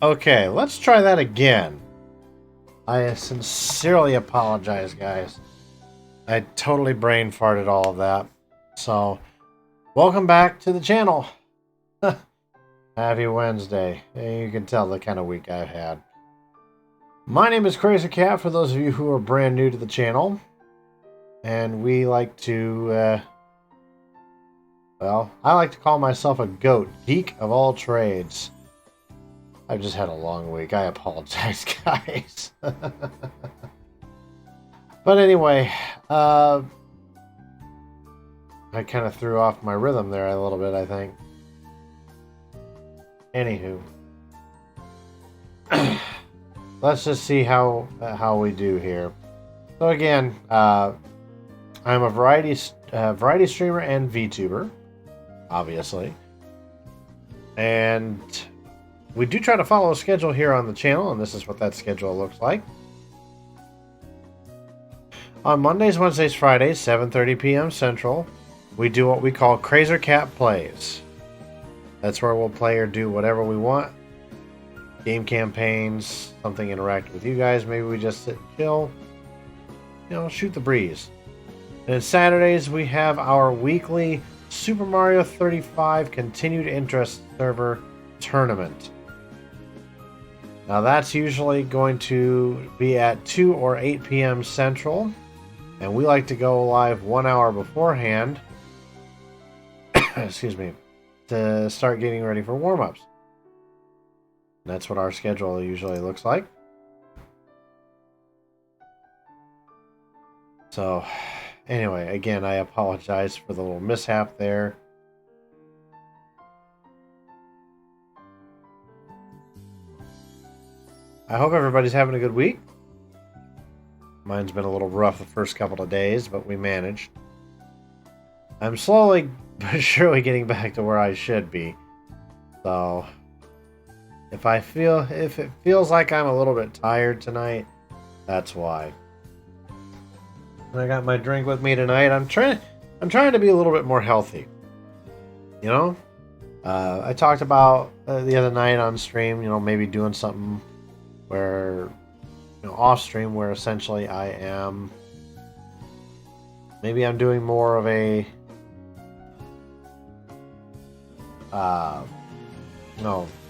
Okay, let's try that again. I sincerely apologize, guys. I totally brain farted all of that. So, welcome back to the channel. Happy Wednesday. You can tell the kind of week I've had. My name is Crazy Cat, for those of you who are brand new to the channel. And we like to, well, I like to call myself a goat, geek of all trades. I've just had a long week. I apologize, guys. But anyway, I kind of threw off my rhythm there a little bit, I think. Anywho. Let's just see how we do here. So again, I'm a variety streamer and VTuber, obviously. And we do try to follow a schedule here on the channel, and this is what that schedule looks like. On Mondays, Wednesdays, Fridays, 7:30 p.m. Central, we do what we call Crazy Cat Plays. That's where we'll play or do whatever we want. Game campaigns, something interact with you guys. Maybe we just sit and chill. You know, shoot the breeze. And Saturdays, we have our weekly Super Mario 35 Continued Interest Server Tournament. Now that's usually going to be at 2 or 8 p.m. Central. And we like to go live 1 hour beforehand. Excuse me. To start getting ready for warm-ups. That's what our schedule usually looks like. So, anyway, again, I apologize for the little mishap there. I hope everybody's having a good week. Mine's been a little rough the first couple of days, but we managed. I'm slowly but surely getting back to where I should be. So, if it feels like I'm a little bit tired tonight, that's why. And I got my drink with me tonight. I'm trying to be a little bit more healthy. You know, I talked about the other night on stream. You know, maybe doing something where, you know, off stream, where essentially I am. Maybe I'm doing more of a,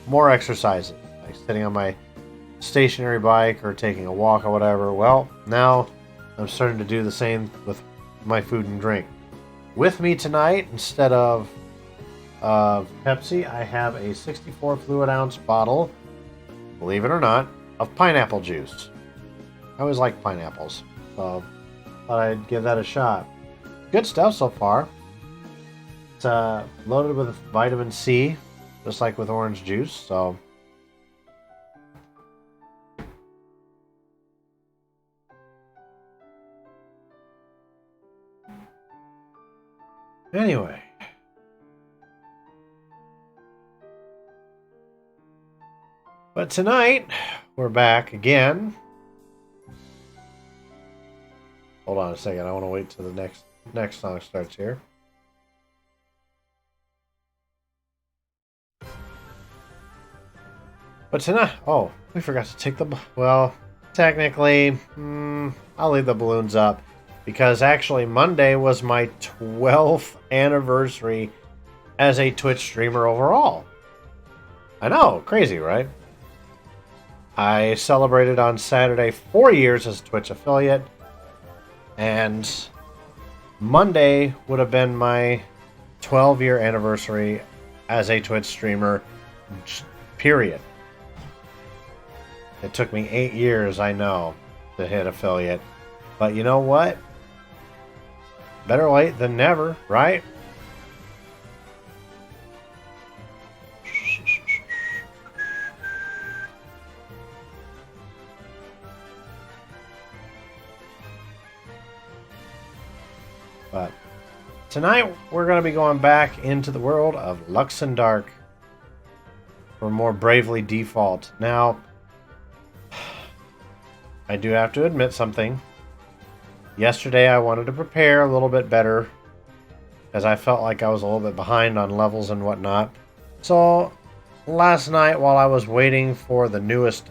more exercises, like sitting on my stationary bike or taking a walk or whatever. Well, now I'm starting to do the same with my food and drink. With me tonight, instead of Pepsi, I have a 64 fluid ounce bottle, believe it or not, of pineapple juice. I always like pineapples, so thought I'd give that a shot. Good stuff so far. It's loaded with vitamin C, just like with orange juice, so anyway. But tonight, we're back again. Hold on a second, I want to wait till the next song starts here. But tonight, oh, we forgot to take the, well, technically, I'll leave the balloons up. Because actually Monday was my 12th anniversary as a Twitch streamer overall. I know, crazy, right? I celebrated on Saturday 4 years as a Twitch affiliate. And Monday would have been my 12-year anniversary as a Twitch streamer, period. It took me 8 years, I know, to hit affiliate. But you know what? Better late than never, right? But tonight we're going to be going back into the world of Luxendark for more Bravely Default. Now, I do have to admit something. Yesterday I wanted to prepare a little bit better, as I felt like I was a little bit behind on levels and whatnot. So last night while I was waiting for the newest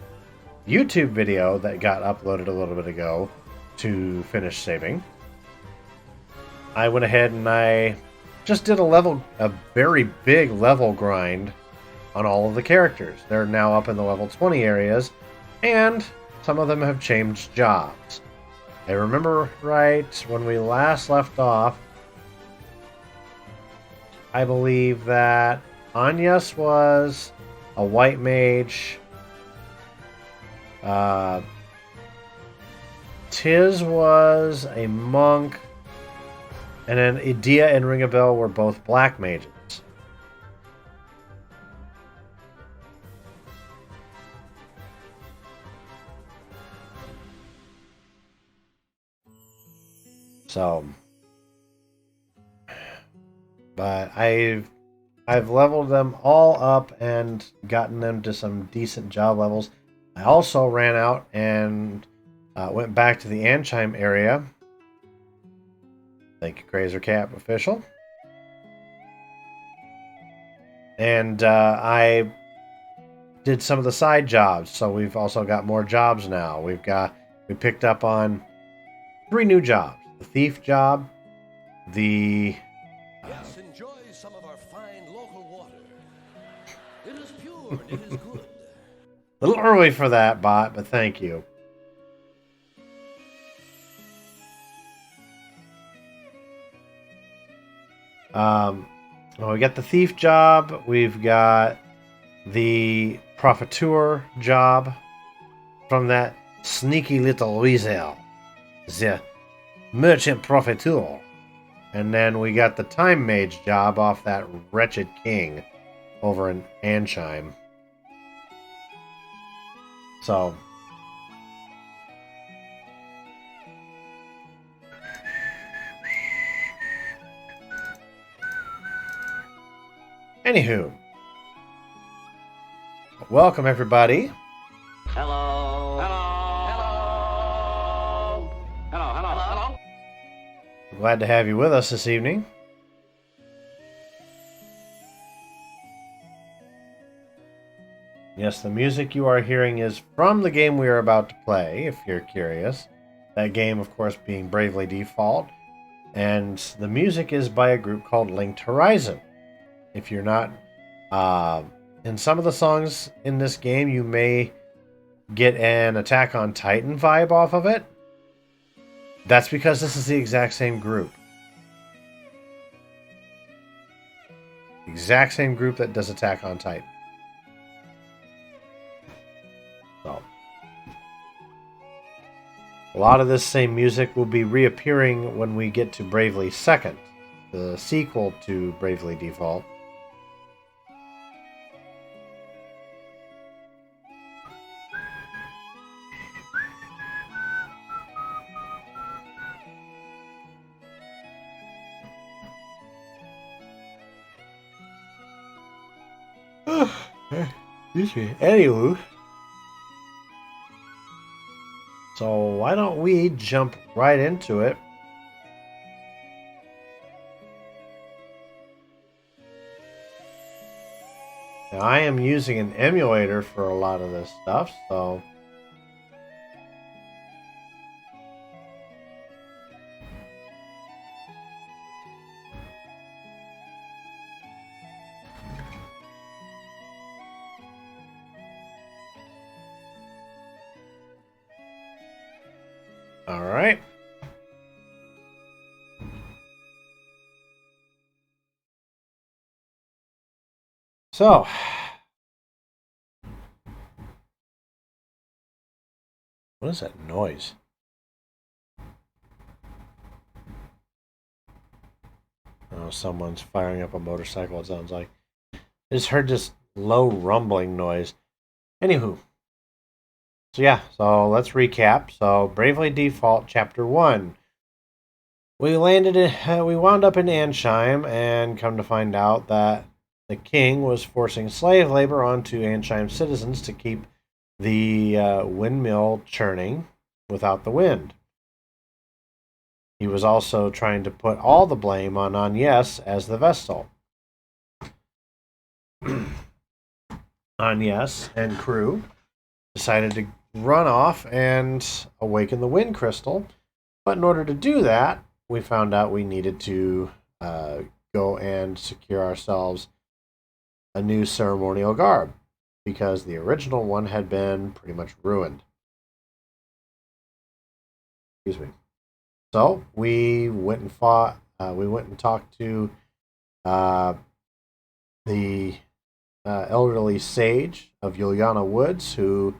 YouTube video that got uploaded a little bit ago to finish saving, I went ahead and I just did a very big level grind on all of the characters. They're now up in the level 20 areas, and some of them have changed jobs. I remember right when we last left off, I believe that Anyas was a white mage. Tiz was a monk. And then Edea and Ringabel were both black mages. So, but I've leveled them all up and gotten them to some decent job levels. I also ran out and went back to the Anchime area. Thank you, Crazer Cap official. And I did some of the side jobs, so we've also got more jobs now. We picked up on 3 new jobs: the thief job, the Yes, enjoy some of our fine local water. It is pure and it is good. a little early for that, bot, but thank you. Well, we got the thief job. We've got the profiteur job from that sneaky little weasel, the merchant profiteur. And then we got the time mage job off that wretched king over in Anchime. So, anywho, welcome everybody. Hello. Hello. Hello. Hello. Hello. Hello. Glad to have you with us this evening. Yes, the music you are hearing is from the game we are about to play, if you're curious. That game, of course, being Bravely Default. And the music is by a group called Linked Horizon. If you're not... in some of the songs in this game, you may get an Attack on Titan vibe off of it. That's because this is the exact same group. Exact same group that does Attack on Titan. So, a lot of this same music will be reappearing when we get to Bravely Second, the sequel to Bravely Default. Anywho, so why don't we jump right into it? Now, I am using an emulator for a lot of this stuff, so... Alright. So, what is that noise? Oh, someone's firing up a motorcycle, it sounds like. I just heard this low rumbling noise. Anywho. So yeah, so let's recap. So, Bravely Default Chapter 1. We wound up in Anchime, and come to find out that the king was forcing slave labor onto Anchime citizens to keep the windmill churning without the wind. He was also trying to put all the blame on Anyas as the Vestal. Agnes and crew decided to run off and awaken the wind crystal. But in order to do that, we found out we needed to go and secure ourselves a new ceremonial garb because the original one had been pretty much ruined. Excuse me. So we went and fought. We went and talked to the elderly sage of Yuliana Woods, who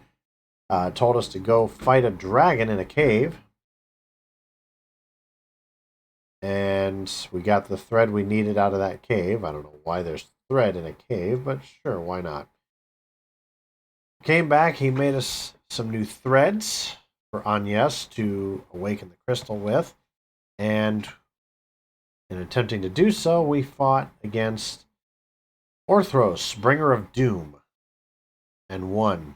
told us to go fight a dragon in a cave. And we got the thread we needed out of that cave. I don't know why there's thread in a cave, but sure, why not? Came back, he made us some new threads for Agnes to awaken the crystal with. And in attempting to do so, we fought against Orthros, bringer of doom, and won.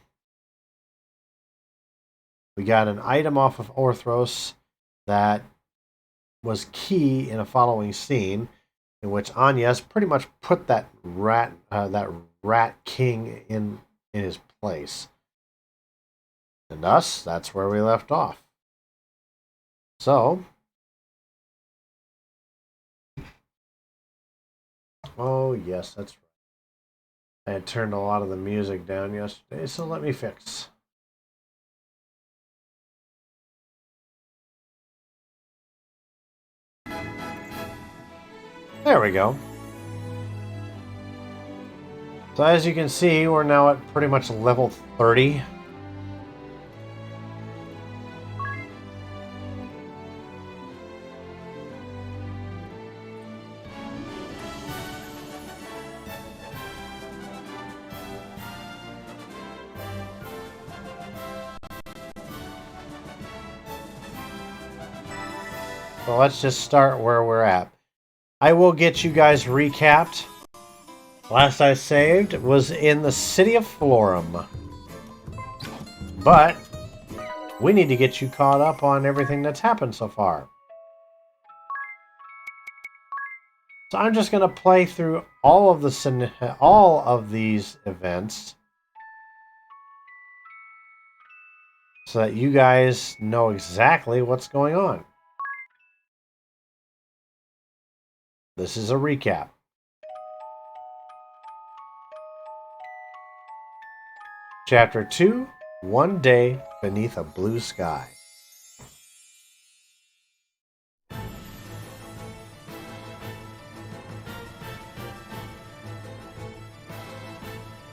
We got an item off of Orthros that was key in a following scene in which Agnes pretty much put that rat king in his place. And thus, that's where we left off. So, oh yes, that's right. I had turned a lot of the music down yesterday, so let me fix. There we go. So as you can see, we're now at pretty much level 30. So let's just start where we're at. I will get you guys recapped. Last I saved was in the city of Florum. But we need to get you caught up on everything that's happened so far. So I'm just going to play through all of these events so that you guys know exactly what's going on. This is a recap. Chapter 2, One Day Beneath a Blue Sky.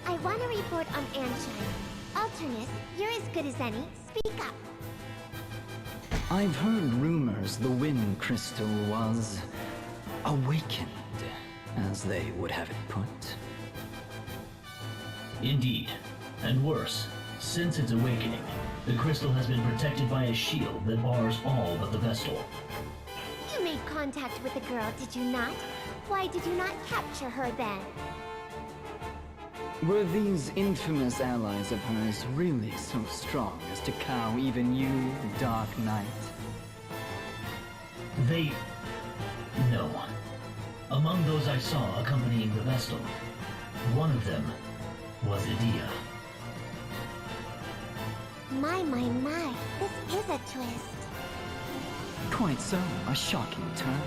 I want to report on Anshine. Alternus, you're as good as any. Speak up. I've heard rumors the wind crystal was awakened, as they would have it put. Indeed. And worse, since its awakening, the crystal has been protected by a shield that bars all but the Vestal. You made contact with the girl, did you not? Why did you not capture her then? Were these infamous allies of hers really so strong as to cow even you, the Dark Knight? No. Among those I saw accompanying the Vestal, one of them was Edea. My, this is a twist. Quite so, a shocking turn.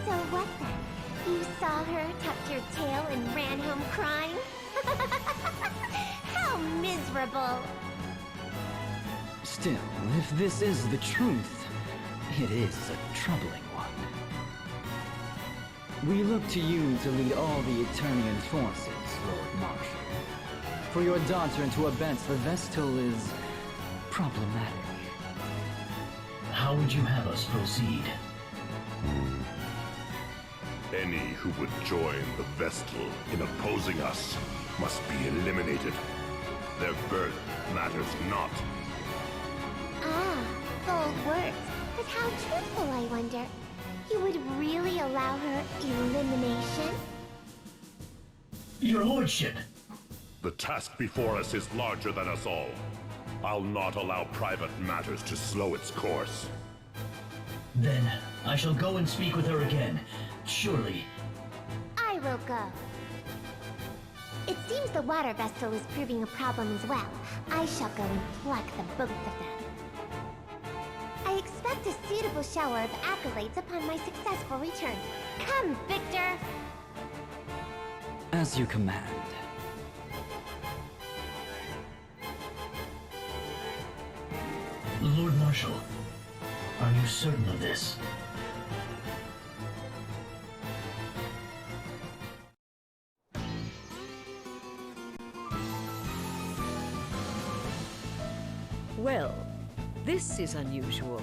So what then? You saw her, tucked your tail, and ran home crying? How miserable! Still, if this is the truth, it is a troubling one. We look to you to lead all the Eternian forces, Lord Marshal. For your daughter to abet the Vestal is problematic. How would you have us proceed? Any who would join the Vestal in opposing us must be eliminated. Their birth matters not. Ah, bold words. But how truthful, I wonder. You would really allow her elimination? Your lordship! The task before us is larger than us all. I'll not allow private matters to slow its course. Then, I shall go and speak with her again. Surely. I will go. It seems seems the water Vestal is proving a problem as well. I shall go and pluck the both of them. I expect a suitable shower of accolades upon my successful return. Come, Victor! As you command. Lord Marshal, are you certain of this? Well, this is unusual.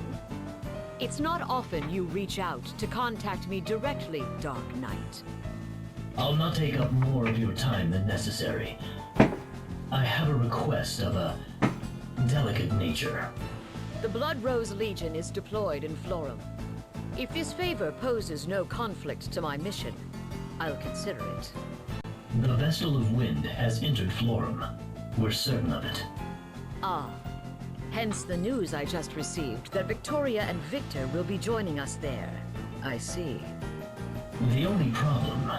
It's not often you reach out to contact me directly, Dark Knight. I'll not take up more of your time than necessary. I have a request of a delicate nature. The Blood Rose Legion is deployed in Florum. If this favor poses no conflict to my mission, I'll consider it. The Vestal of Wind has entered Florum. We're certain of it. Ah. Hence the news I just received that Victoria and Victor will be joining us there. I see. The only problem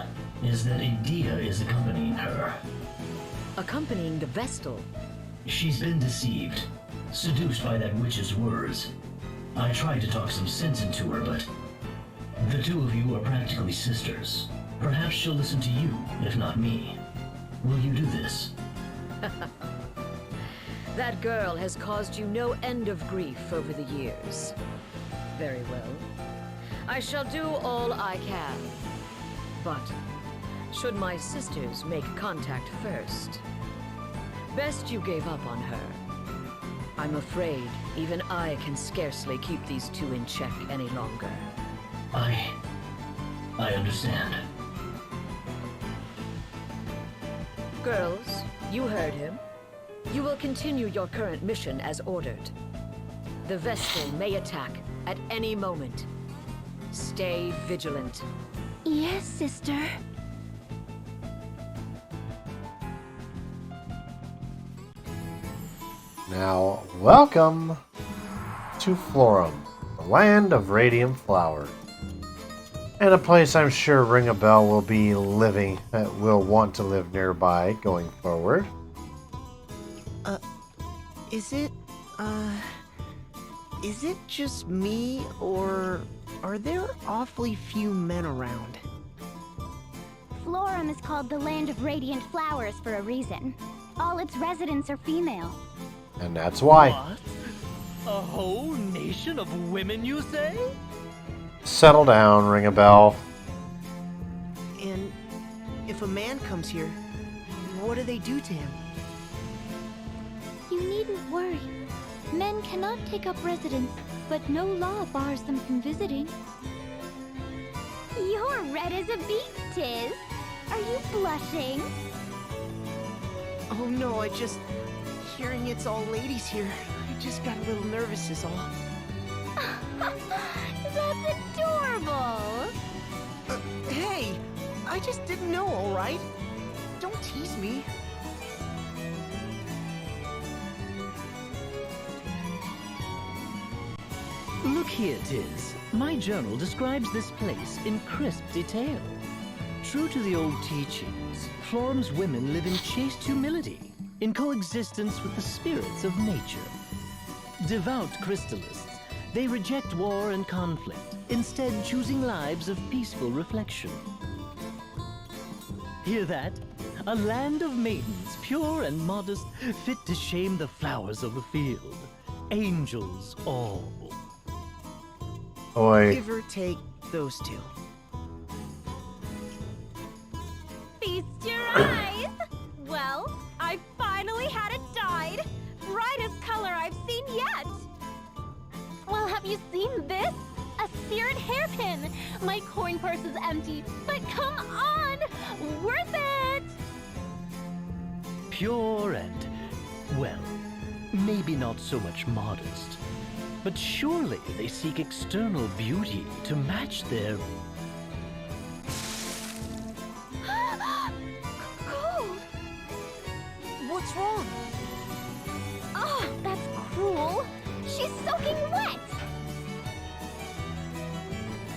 is that Edea is accompanying her. Accompanying the Vestal. She's been deceived, seduced by that witch's words. I tried to talk some sense into her, but the two of you are practically sisters. Perhaps she'll listen to you, if not me. Will you do this? That girl has caused you no end of grief over the years. Very well. I shall do all I can. But should my sisters make contact first? Best you gave up on her. I'm afraid even I can scarcely keep these two in check any longer. I understand. Girls, you heard him. You will continue your current mission as ordered. The Vestal may attack at any moment. Stay vigilant. Yes, sister. Now, welcome to Florum, the land of radiant flower. And a place I'm sure Ring-a-Bell will be living, will want to live nearby going forward. Is it just me, or are there awfully few men around? Florum is called the Land of Radiant Flowers for a reason. All its residents are female. And that's why. What? A whole nation of women, you say? Settle down, Ring-a-Bell. And if a man comes here, what do they do to him? You needn't worry. Men cannot take up residence, but no law bars them from visiting. You're red as a beet, Tiz. Are you blushing? Oh no, hearing it's all ladies here, I just got a little nervous is all. That's adorable! Hey, I just didn't know, alright? Don't tease me. Look here, Tiz. My journal describes this place in crisp detail. True to the old teachings, Florum's women live in chaste humility, in coexistence with the spirits of nature. Devout crystallists, they reject war and conflict, instead choosing lives of peaceful reflection. Hear that? A land of maidens, pure and modest, fit to shame the flowers of the field. Angels all. Oi. Give or take those two. Feast your eyes! Well, I finally had it dyed. Brightest color I've seen yet. Well, have you seen this? A seared hairpin. My coin purse is empty, but come on! Worth it! Pure and, well, maybe not so much modest. But surely they seek external beauty to match their... Cold! What's wrong? Oh, that's cruel. She's soaking wet.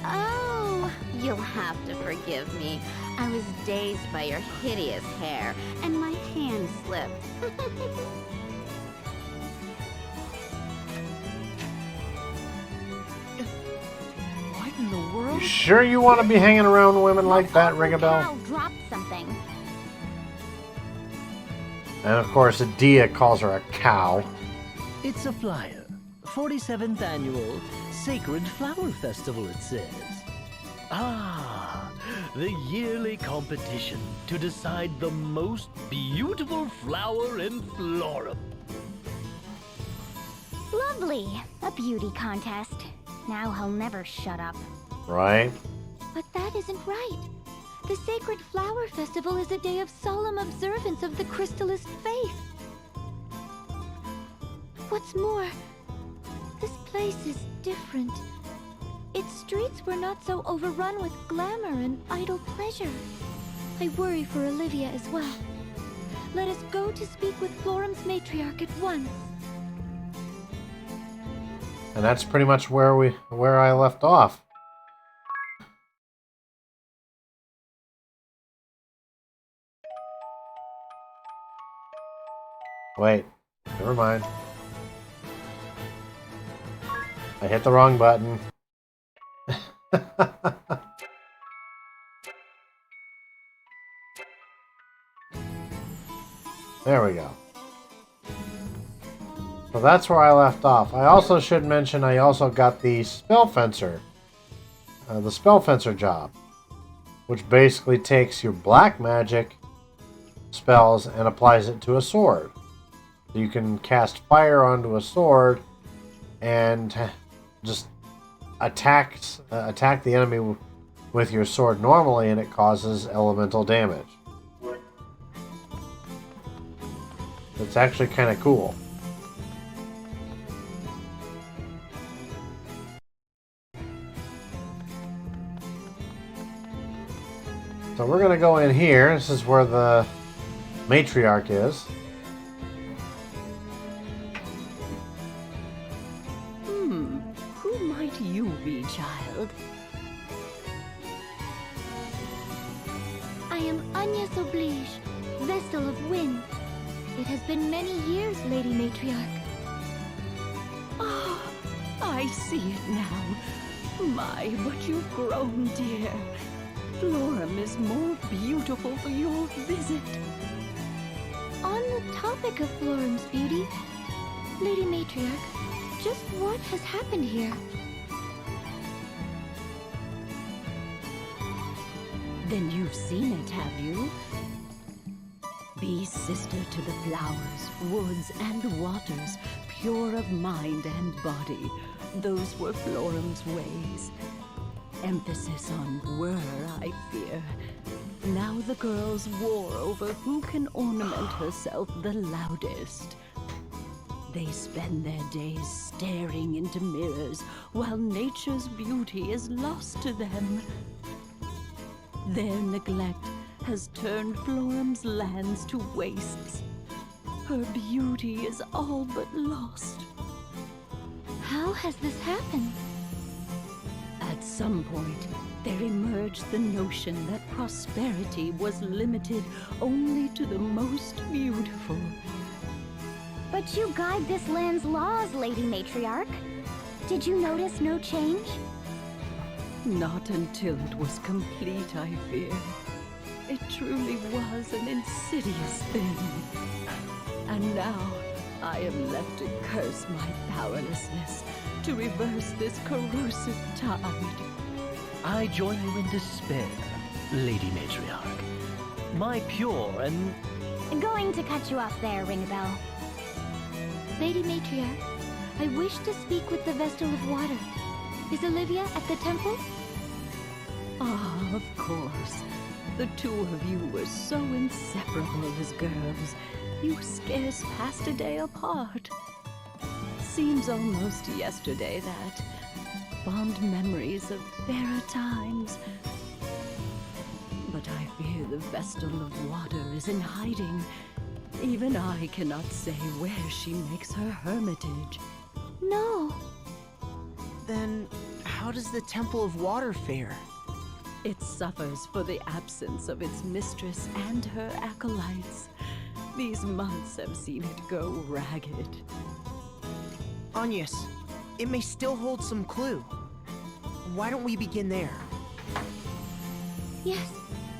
Oh, you'll have to forgive me. I was dazed by your hideous hair, and my slip. What in the world? You sure you want to be hanging around women like that, ring a bell? Cow dropped something. And of course, Adia calls her a cow. It's a flyer. 47th Annual Sacred Flower Festival, it says. Ah, the yearly competition to decide the most beautiful flower in Florum. Lovely. A beauty contest. Now he'll never shut up. Right? But that isn't right. The Sacred Flower Festival is a day of solemn observance of the Crystalist faith. What's more, this place is different. Its streets were not so overrun with glamour and idle pleasure. I worry for Olivia as well. Let us go to speak with Florum's matriarch at once. And that's pretty much where I left off. Wait, never mind. I hit the wrong button. There we go. So that's where I left off. I also should mention I also got the Spell Fencer. The Spell Fencer job. Which basically takes your black magic spells and applies it to a sword. So you can cast fire onto a sword and just attack the enemy with your sword normally, and it causes elemental damage. It's actually kind of cool. So we're going to go in here. This is where the matriarch is. Who might you be, child? I am Agnes Oblige, Vestal of Wind. It has been many years, Lady Matriarch. Ah, I see it now. My, but you've grown, dear. Florum is more beautiful for your visit. On the topic of Florum's beauty, Lady Matriarch, just what has happened here? Then you've seen it, have you? Be sister to the flowers, woods, and waters, pure of mind and body. Those were Florum's ways. Emphasis on were, I fear. Now the girls war over who can ornament herself the loudest. They spend their days staring into mirrors, while nature's beauty is lost to them. Their neglect has turned Florum's lands to wastes. Her beauty is all but lost. How has this happened? At some point, there emerged the notion that prosperity was limited only to the most beautiful. But you guide this land's laws, Lady Matriarch. Did you notice no change? Not until it was complete, I fear. It truly was an insidious thing. And now, I am left to curse my powerlessness to reverse this corrosive tide. I join you in despair, Lady Matriarch. My pure and... Going to cut you off there, Ring-a-Bell. Lady Matriarch, I wish to speak with the Vestal of Water. Is Olivia at the temple? Ah, of course. The two of you were so inseparable as girls. You scarce passed a day apart. Seems almost yesterday that fond memories of fairer times. But I fear the Vestal of Water is in hiding. Even I cannot say where she makes her hermitage. No. Then how does the Temple of Water fare? It suffers for the absence of its mistress and her acolytes. These months have seen it go ragged. Agnes, it may still hold some clue. Why don't we begin there? Yes,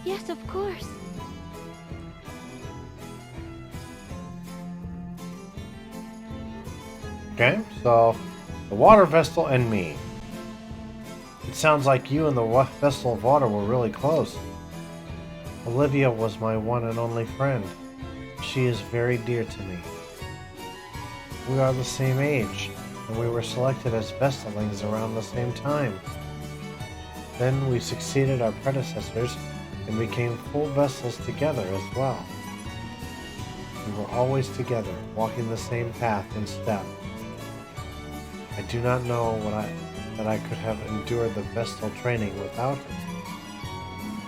yes, of course. Okay, so the water Vestal and me. It sounds like you and the Vestal of Water were really close. Olivia was my one and only friend. She is very dear to me. We are the same age, and we were selected as Vestalings around the same time. Then we succeeded our predecessors and became full Vestals together as well. We were always together, walking the same path in step. I do not know that I could have endured the Vestal training without her.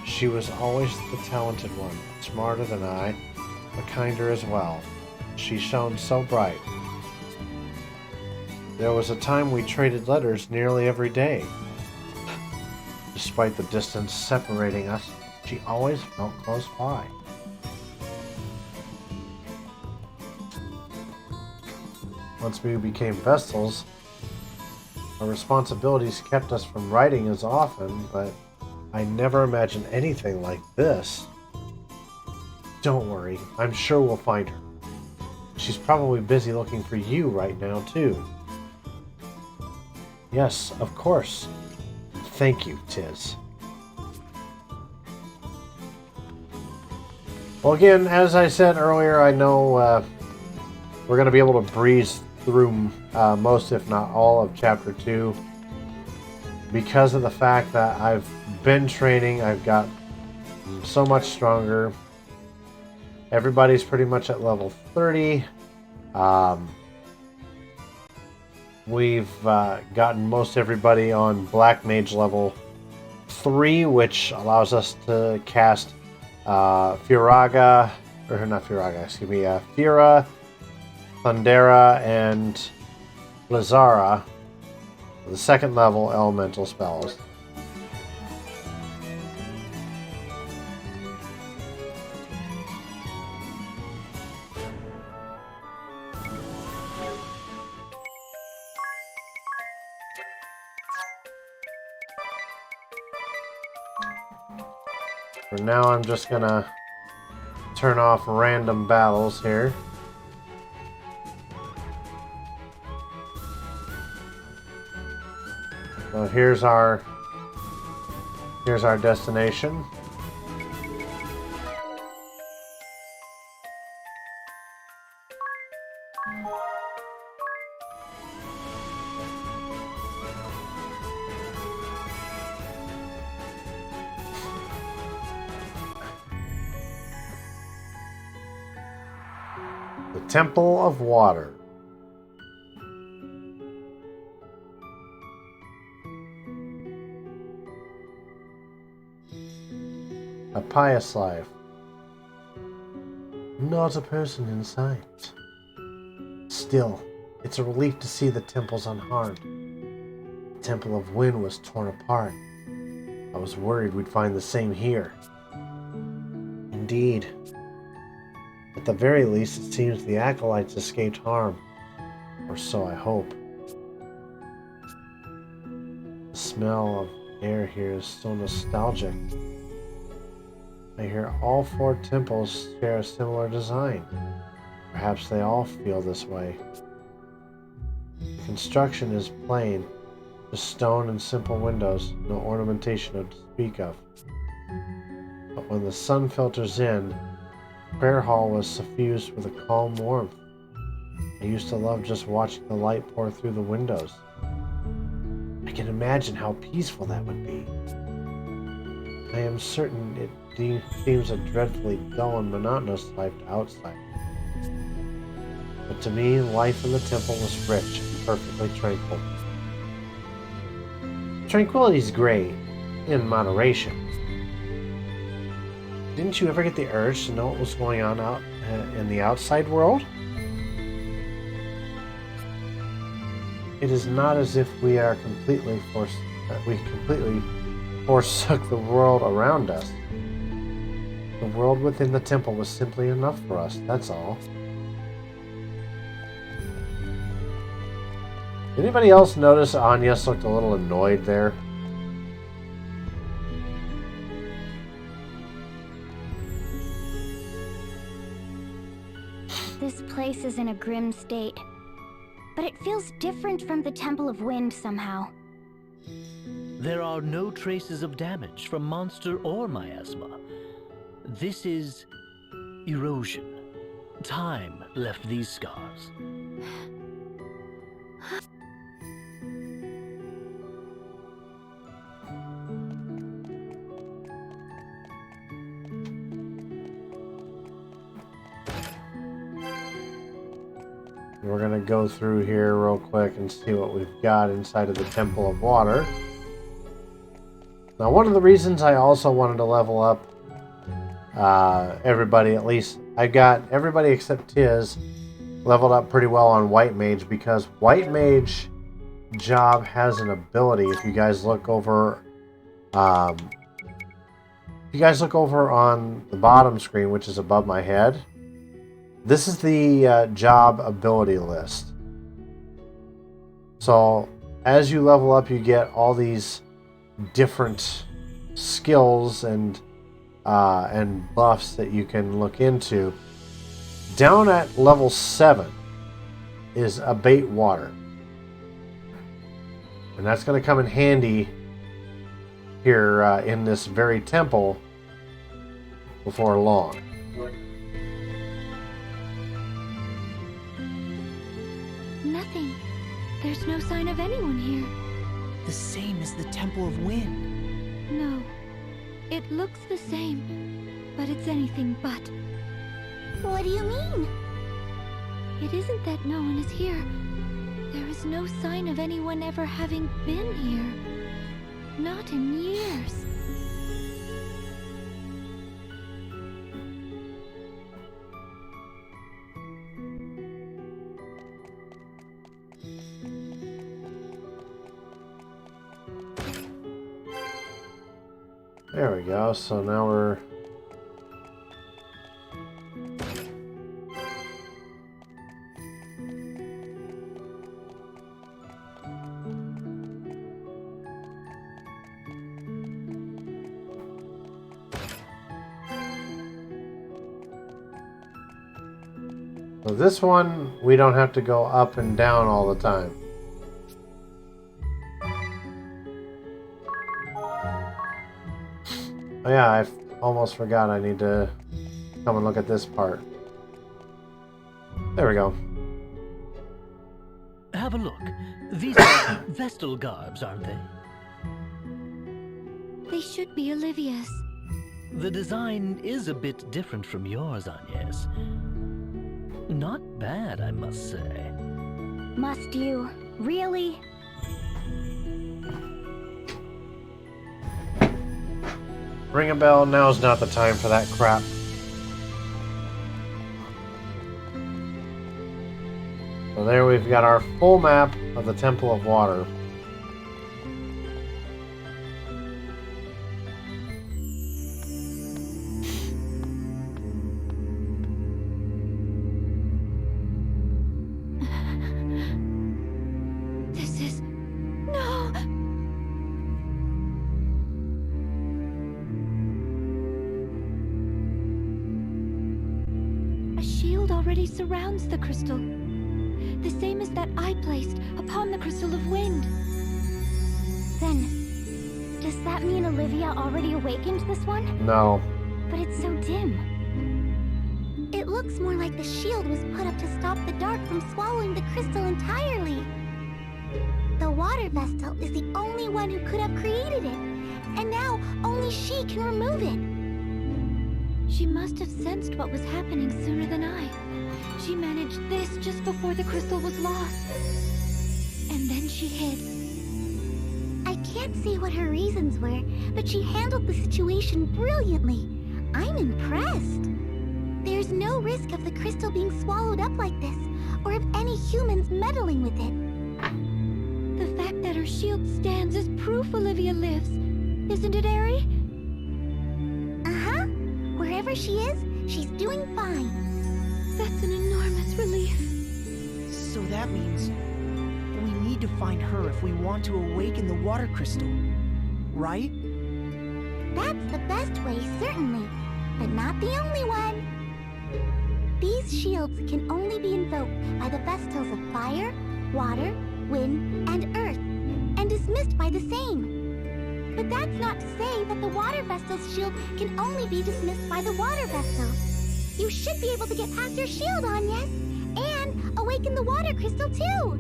She was always the talented one, smarter than I, but kinder as well. She shone so bright. There was a time we traded letters nearly every day. Despite the distance separating us, she always felt close by. Once we became Vestals, our responsibilities kept us from writing as often, but I never imagined anything like this. Don't worry, I'm sure we'll find her. She's probably busy looking for you right now, too. Yes, of course. Thank you, Tiz. Well, again, as I said earlier, I know we're going to be able to breeze through most, if not all, of Chapter 2 because of the fact that I've been training. I've got so much stronger. Everybody's pretty much at level 30. We've gotten most everybody on Black Mage level 3, which allows us to cast Firaga, or not Firaga, excuse me, Fira, Thundera, and Lazara, the second level elemental spells. For now, I'm just gonna turn off random battles here. So here's our destination. The Temple of Water. A pious life. Not a person in sight. Still, it's a relief to see the temples unharmed. The Temple of Wind was torn apart. I was worried we'd find the same here. Indeed. At the very least, it seems the Acolytes escaped harm. Or so I hope. The smell of air here is so nostalgic. I hear all 4 temples share a similar design. Perhaps they all feel this way. The construction is plain, just stone and simple windows, no ornamentation to speak of. But when the sun filters in, the prayer hall was suffused with a calm warmth. I used to love just watching the light pour through the windows. I can imagine how peaceful that would be. I am certain it seems a dreadfully dull and monotonous life to outsiders. But to me, life in the temple was rich and perfectly tranquil. Tranquility is great, in moderation. Didn't you ever get the urge to know what was going on out in the outside world? It is not as if we completely forsook the world around us. The world within the temple was simply enough for us, that's all. Anybody else notice Agnes looked a little annoyed there? This place is in a grim state, but it feels different from the Temple of Wind somehow. There are no traces of damage from monster or miasma. This is erosion. Time left these scars. We're going to go through here real quick and see what we've got inside of the Temple of Water. Now, one of the reasons I also wanted to level up everybody, at least I got everybody except Tiz leveled up pretty well on White Mage, because White Mage job has an ability. If you guys look over, on the bottom screen, which is above my head, this is the job ability list. So as you level up, you get all these different skills and buffs that you can look into. Down at level 7 is Abate Water, and that's going to come in handy here in this very temple before long. Nothing. There's no sign of anyone here. The same as the Temple of Wind. No. It looks the same, but it's anything but. What do you mean? It isn't that no one is here. There is no sign of anyone ever having been here. Not in years. There we go. So now we're... So this one, we don't have to go up and down all the time. Oh yeah, I almost forgot I need to come and look at this part. There we go. Have a look. These are Vestal garbs, aren't they? They should be Olivia's. The design is a bit different from yours, Agnes. Not bad, I must say. Must you? Really? Ring a bell, now's not the time for that crap. So there we've got our full map of the Temple of Water. This is... No! A shield already surrounds the crystal. The same as that I placed upon the Crystal of Wind. Then, does that mean Olivia already awakened this one? No. But it's so dim. It looks more like the shield was put up to stop the dark from swallowing the crystal entirely. The water Vestal is the only one who could have created it, and now only she can remove it. She must have sensed what was happening sooner than I. She managed this just before the crystal was lost. And then she hid. I can't say what her reasons were, but she handled the situation brilliantly. I'm impressed. There's no risk of the crystal being swallowed up like this, or of any humans meddling with it. The fact that her shield stands is proof Olivia lives. Isn't it, Eri? Uh-huh. Wherever where she is, she's doing fine. That's an enormous relief. So that means we need to find her if we want to awaken the water crystal, right? That's the best way, certainly, but not the only one. These shields can only be invoked by the Vestals of fire, water, wind, and earth, and dismissed by the same. But that's not to say that the Water Vestal's shield can only be dismissed by the Water Vestal. You should be able to get past your shield, Agnes, and awaken the water crystal too.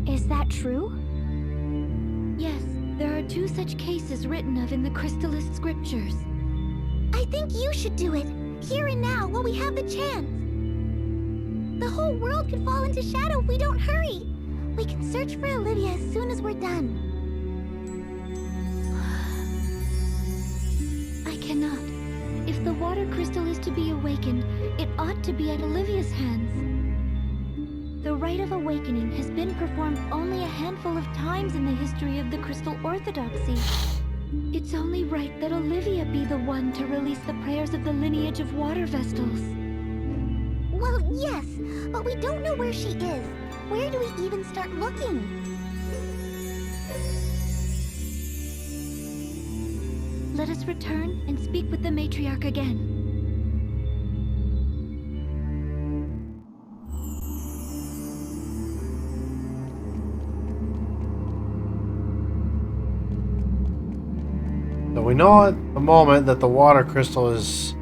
Is that true? Yes, there are 2 such cases written of in the Crystallist scriptures. I think you should do it, here and now, while we have the chance. The whole world could fall into shadow if we don't hurry. We can search for Olivia as soon as we're done. I cannot. If the water crystal is to be awakened, it ought to be at Olivia's hands. The rite of awakening has been performed only a handful of times in the history of the Crystal Orthodoxy. It's only right that Olivia be the one to release the prayers of the lineage of water vestals. Well, yes, but we don't know where she is. Where do we even start looking? Let us return and speak with the matriarch again. So we know at the moment that the water crystal is...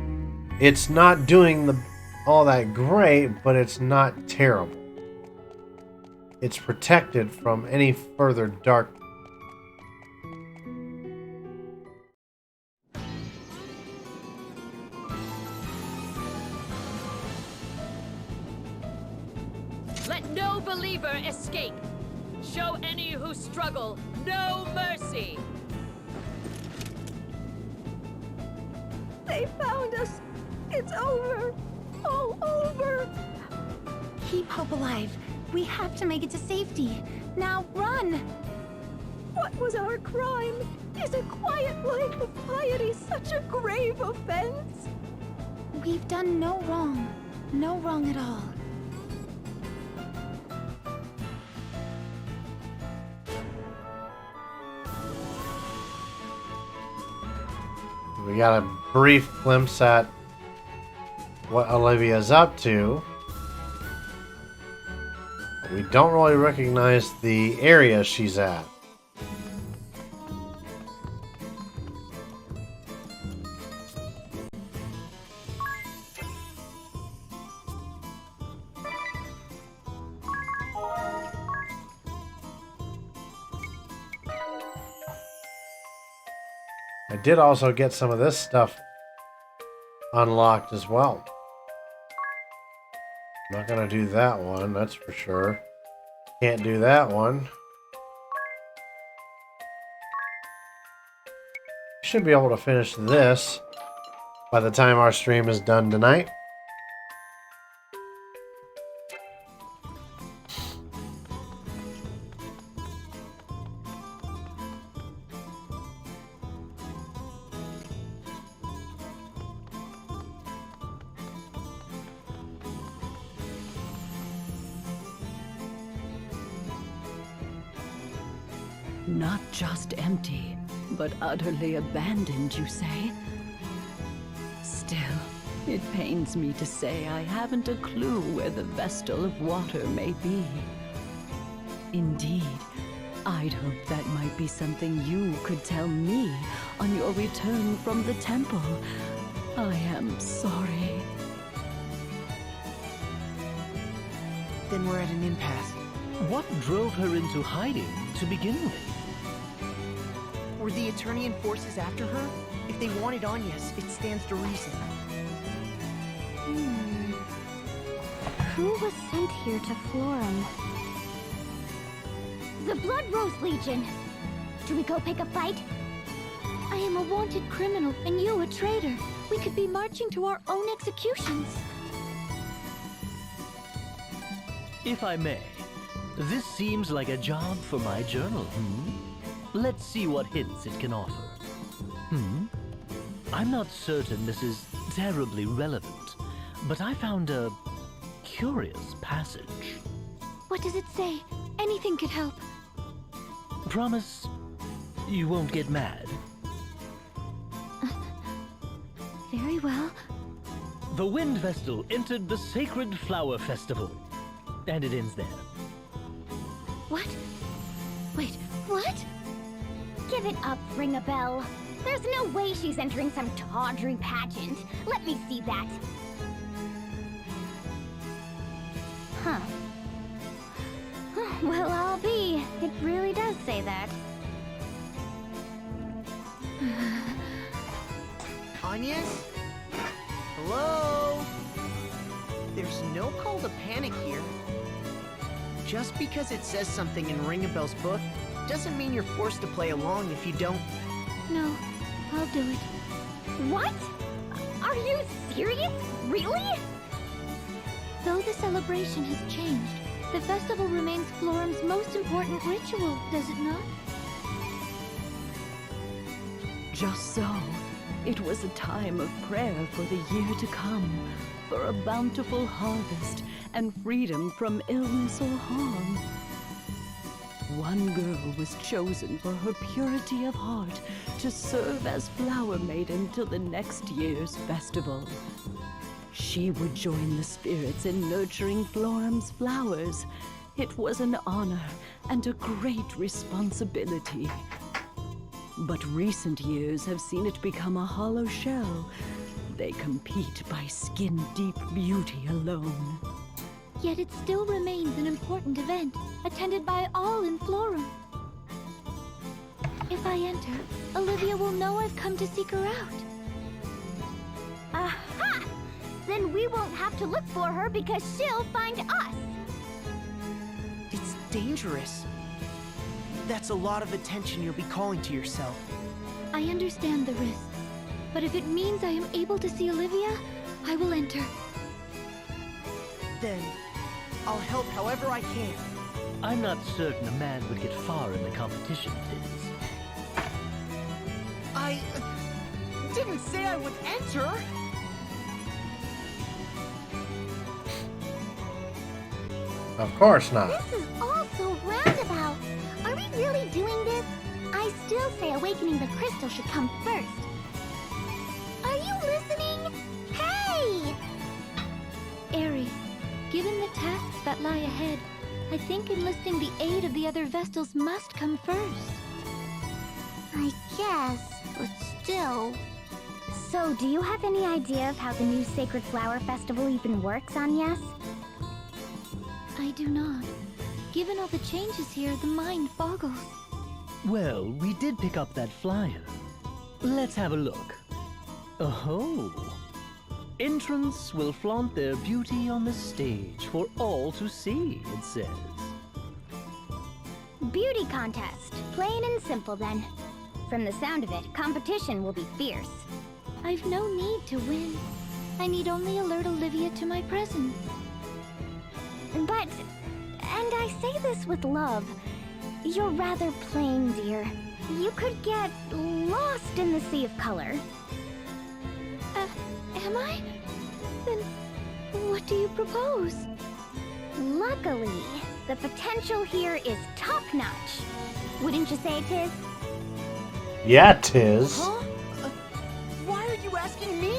It's not doing all that great, but it's not terrible. It's protected from any further dark. Let no believer escape. Show any who struggle no mercy. They found us. It's over. All over. Keep hope alive. We have to make it to safety. Now run! What was our crime? Is a quiet life of piety such a grave offense? We've done no wrong. No wrong at all. We got a brief glimpse at what Olivia's up to. We don't really recognize the area she's at. I did also get some of this stuff unlocked as well. I'm not gonna do that one, that's for sure. Can't do that one. Should be able to finish this by the time our stream is done tonight. Not just empty, but utterly abandoned, you say? Still, it pains me to say I haven't a clue where the Vestal of Water may be. Indeed, I'd hoped that might be something you could tell me on your return from the temple. I am sorry. Then we're at an impasse. What drove her into hiding to begin with? Were the Eternian forces after her? If they wanted Agnes, it stands to reason. Who was sent here to Florum? The Blood Rose Legion! Do we go pick a fight? I am a wanted criminal, and you a traitor. We could be marching to our own executions. If I may, this seems like a job for my journal, Let's see what hints it can offer. I'm not certain this is terribly relevant, but I found a curious passage. What does it say? Anything could help. Promise you won't get mad. Very well. The Wind Vestal entered the Sacred Flower Festival. And it ends there. What? Wait, what? Give it up, Ring-a-Bell. There's no way she's entering some tawdry pageant. Let me see that. Huh. Well, I'll be. It really does say that. Agnes? Hello? There's no call to panic here. Just because it says something in Ring-a-Bell's book doesn't mean you're forced to play along if you don't. No, I'll do it. What? Are you serious? Really? Though the celebration has changed, the festival remains Florum's most important ritual, does it not? Just so. It was a time of prayer for the year to come, for a bountiful harvest and freedom from illness or harm. One girl was chosen for her purity of heart to serve as flower maiden till the next year's festival. She would join the spirits in nurturing Florum's flowers. It was an honor and a great responsibility. But recent years have seen it become a hollow shell. They compete by skin-deep beauty alone. Yet it still remains an important event, attended by all in Florum. If I enter, Olivia will know I've come to seek her out. Aha! Then we won't have to look for her because she'll find us. It's dangerous. That's a lot of attention you'll be calling to yourself. I understand the risk, but if it means I am able to see Olivia, I will enter. Then, I'll help however I can. I'm not certain a man would get far in the competition, Tiz. I didn't say I would enter! Of course not. This is all so roundabout. Are we really doing this? I still say awakening the crystal should come first. Are you listening? Hey! Aerie, given the tasks that lie ahead, I think enlisting the aid of the other Vestals must come first. I guess, but still. So, do you have any idea of how the new Sacred Flower Festival even works, Agnes? I do not. Given all the changes here, the mind boggles. Well, we did pick up that flyer. Let's have a look. Oh. Entrants will flaunt their beauty on the stage for all to see, it says. Beauty contest. Plain and simple, then. From the sound of it, competition will be fierce. I've no need to win. I need only alert Olivia to my presence. But, and I say this with love, you're rather plain, dear. You could get lost in the sea of color. Am I? Then what do you propose? Luckily, the potential here is top-notch. Wouldn't you say, Tiz? Yeah, Tiz. Huh? Why are you asking me?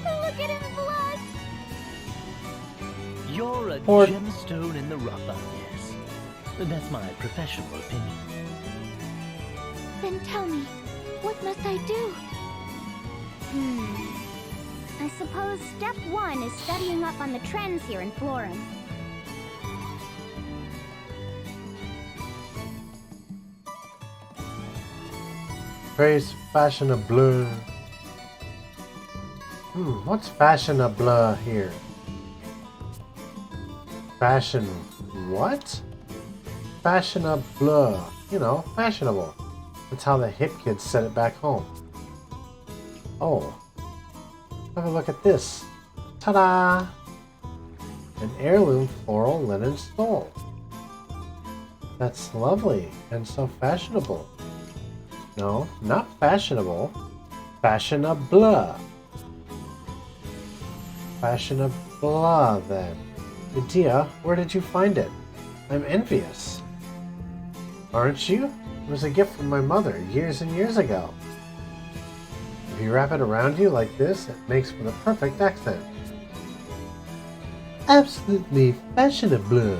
Look at him blush! You're a Or- gemstone in the rough, yes. That's my professional opinion. Then tell me, what must I do? I suppose step one is studying up on the trends here in Florum. Praise fashionable. What's fashionable here? Fashion what? Fashionable. You know, fashionable. That's how the hip kids said it back home. Oh. Have a look at this. Ta-da! An heirloom floral linen stole. That's lovely and so fashionable. No, not fashionable. Fashionable. Fashionable, then. Edea, where did you find it? I'm envious. Aren't you? It was a gift from my mother years and years ago. If you wrap it around you like this, it makes for the perfect accent. Absolutely fashionable.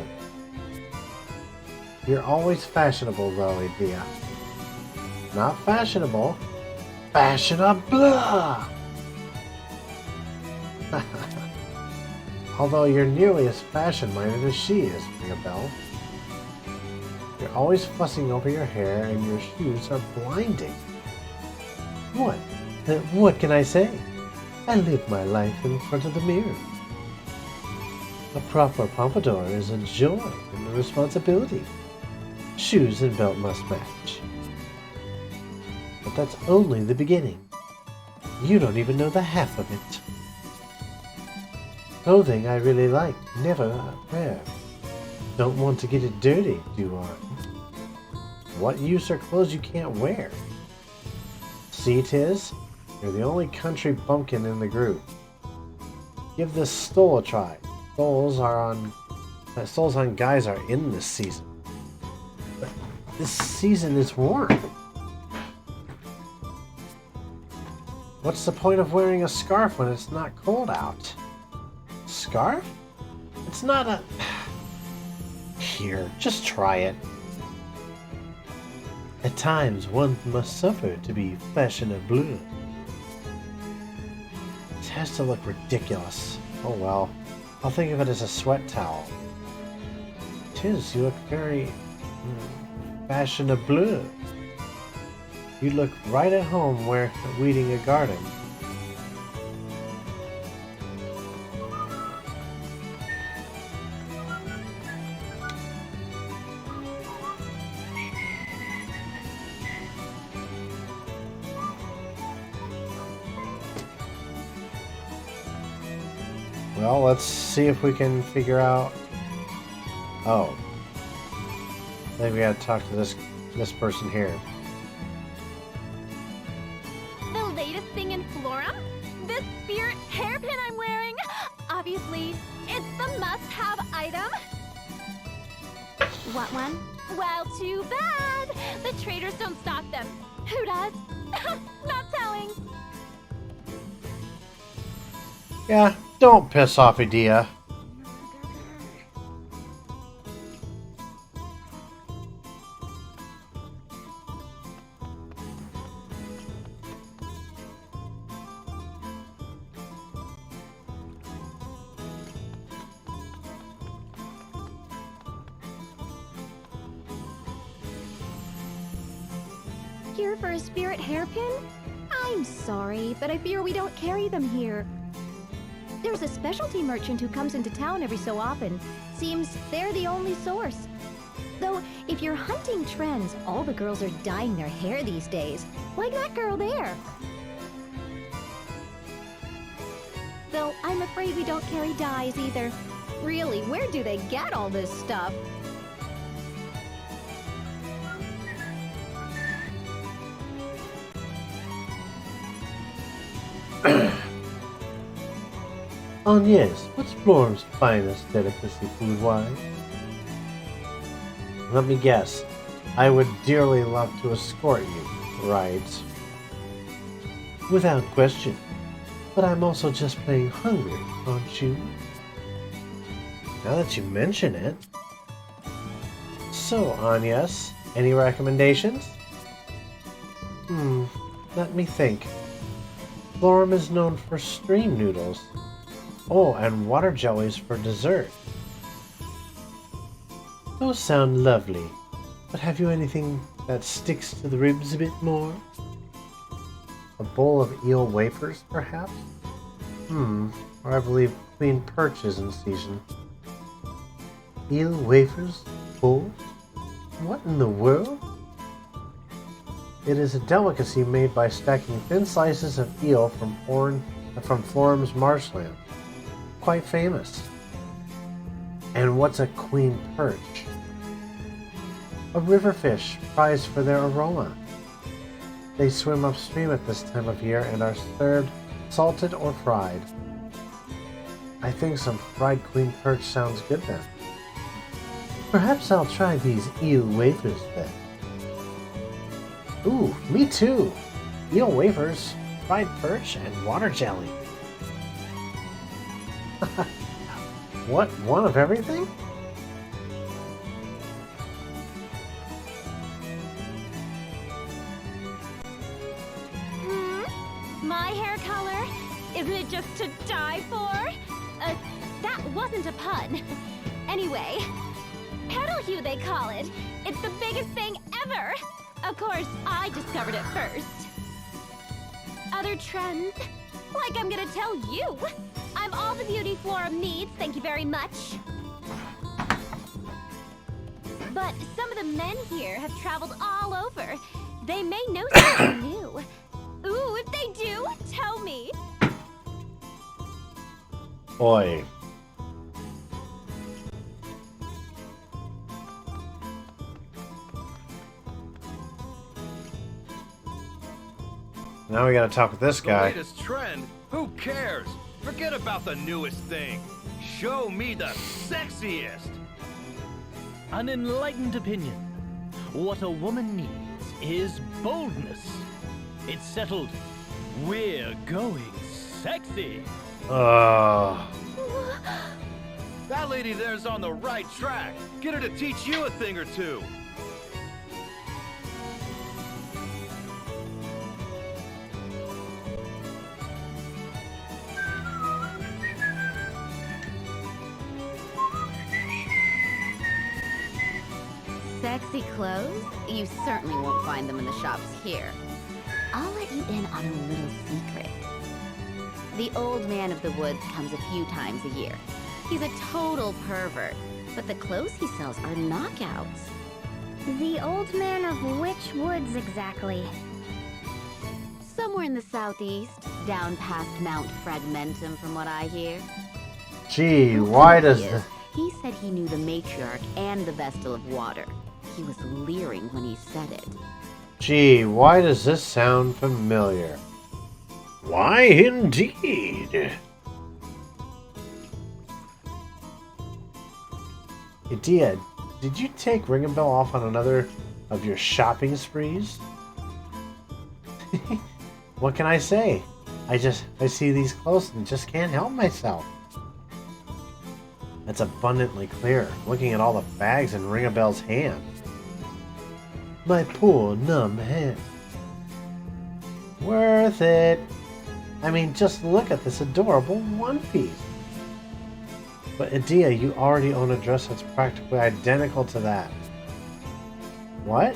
You're always fashionable, though, Edea. Not fashionable. Fashionable! Although you're nearly as fashion-minded as she is, Ringabel. You're always fussing over your hair, and your shoes are blinding. What? What can I say? I live my life in front of the mirror. A proper pompadour is a joy and a responsibility. Shoes and belt must match. But that's only the beginning. You don't even know the half of it. Clothing I really like, never wear. Don't want to get it dirty, do I? What use are clothes you can't wear? See, Tiz? You're the only country bumpkin in the group. Give this stole a try. Stoles on guys are in this season. But this season is warm. What's the point of wearing a scarf when it's not cold out? Scarf? It's not a... Here, just try it. At times, one must suffer to be fashionable. It has to look ridiculous. Oh well. I'll think of it as a sweat towel. Tiz, you look very... fashionable. You look right at home where weeding a garden. Well, let's see if we can figure out... Oh. I think we gotta talk to this person here. The latest thing in Florum? This spirit hairpin I'm wearing? Obviously, it's the must-have item. What one? Well, too bad. The traders don't stock them. Who does? Not telling. Yeah, don't piss off Edea. Here for a spirit hairpin? I'm sorry, but I fear we don't carry them here. There's a specialty merchant who comes into town every so often. Seems they're the only source. Though, if you're hunting trends, all the girls are dyeing their hair these days. Like that girl there. Though, I'm afraid we don't carry dyes either. Really, where do they get all this stuff? Yes, what's Florum's finest delicacy food-wise? Let me guess. I would dearly love to escort you, right? Without question. But I'm also just plain hungry, aren't you? Now that you mention it. So, Agnes, any recommendations? Let me think. Florum is known for stream noodles. Oh, and water jellies for dessert. Those sound lovely, but have you anything that sticks to the ribs a bit more? A bowl of eel wafers, perhaps? Or I believe queen perch is in season. Eel wafers? Bowl? What in the world? It is a delicacy made by stacking thin slices of eel from Florum's marshland. Quite famous. And what's a queen perch? A river fish prized for their aroma. They swim upstream at this time of year and are served salted or fried. I think some fried queen perch sounds good then. Perhaps I'll try these eel wafers then. Ooh, me too! Eel wafers, fried perch, and water jelly. What, one of everything? My hair color? Isn't it just to die for? That wasn't a pun. Anyway, petal hue they call it. It's the biggest thing ever. Of course, I discovered it first. Other trends? Like I'm gonna tell you. I'm all the beauty Florum needs, thank you very much. But some of the men here have traveled all over. They may know something new. Ooh, if they do, tell me. Oi. Now we gotta talk with this guy. The latest trend? Who cares? Forget about the newest thing. Show me the sexiest. An enlightened opinion. What a woman needs is boldness. It's settled. We're going sexy. That lady there's on the right track. Get her to teach you a thing or two. Sexy clothes? You certainly won't find them in the shops here. I'll let you in on a little secret. The old man of the woods comes a few times a year. He's a total pervert, but the clothes he sells are knockouts. The old man of which woods exactly? Somewhere in the southeast, down past Mount Fragmentum from what I hear. Gee, why does the... He said he knew the matriarch and the Vestal of Water. He was leering when he said it. Gee, why does this sound familiar? Why indeed? Edea, did you take Ringabel off on another of your shopping sprees? What can I say? I see these clothes and just can't help myself. That's abundantly clear, looking at all the bags in Ringabel's hand. My poor numb hand. Worth it. I mean, just look at this adorable one piece. But Edea, you already own a dress that's practically identical to that. What?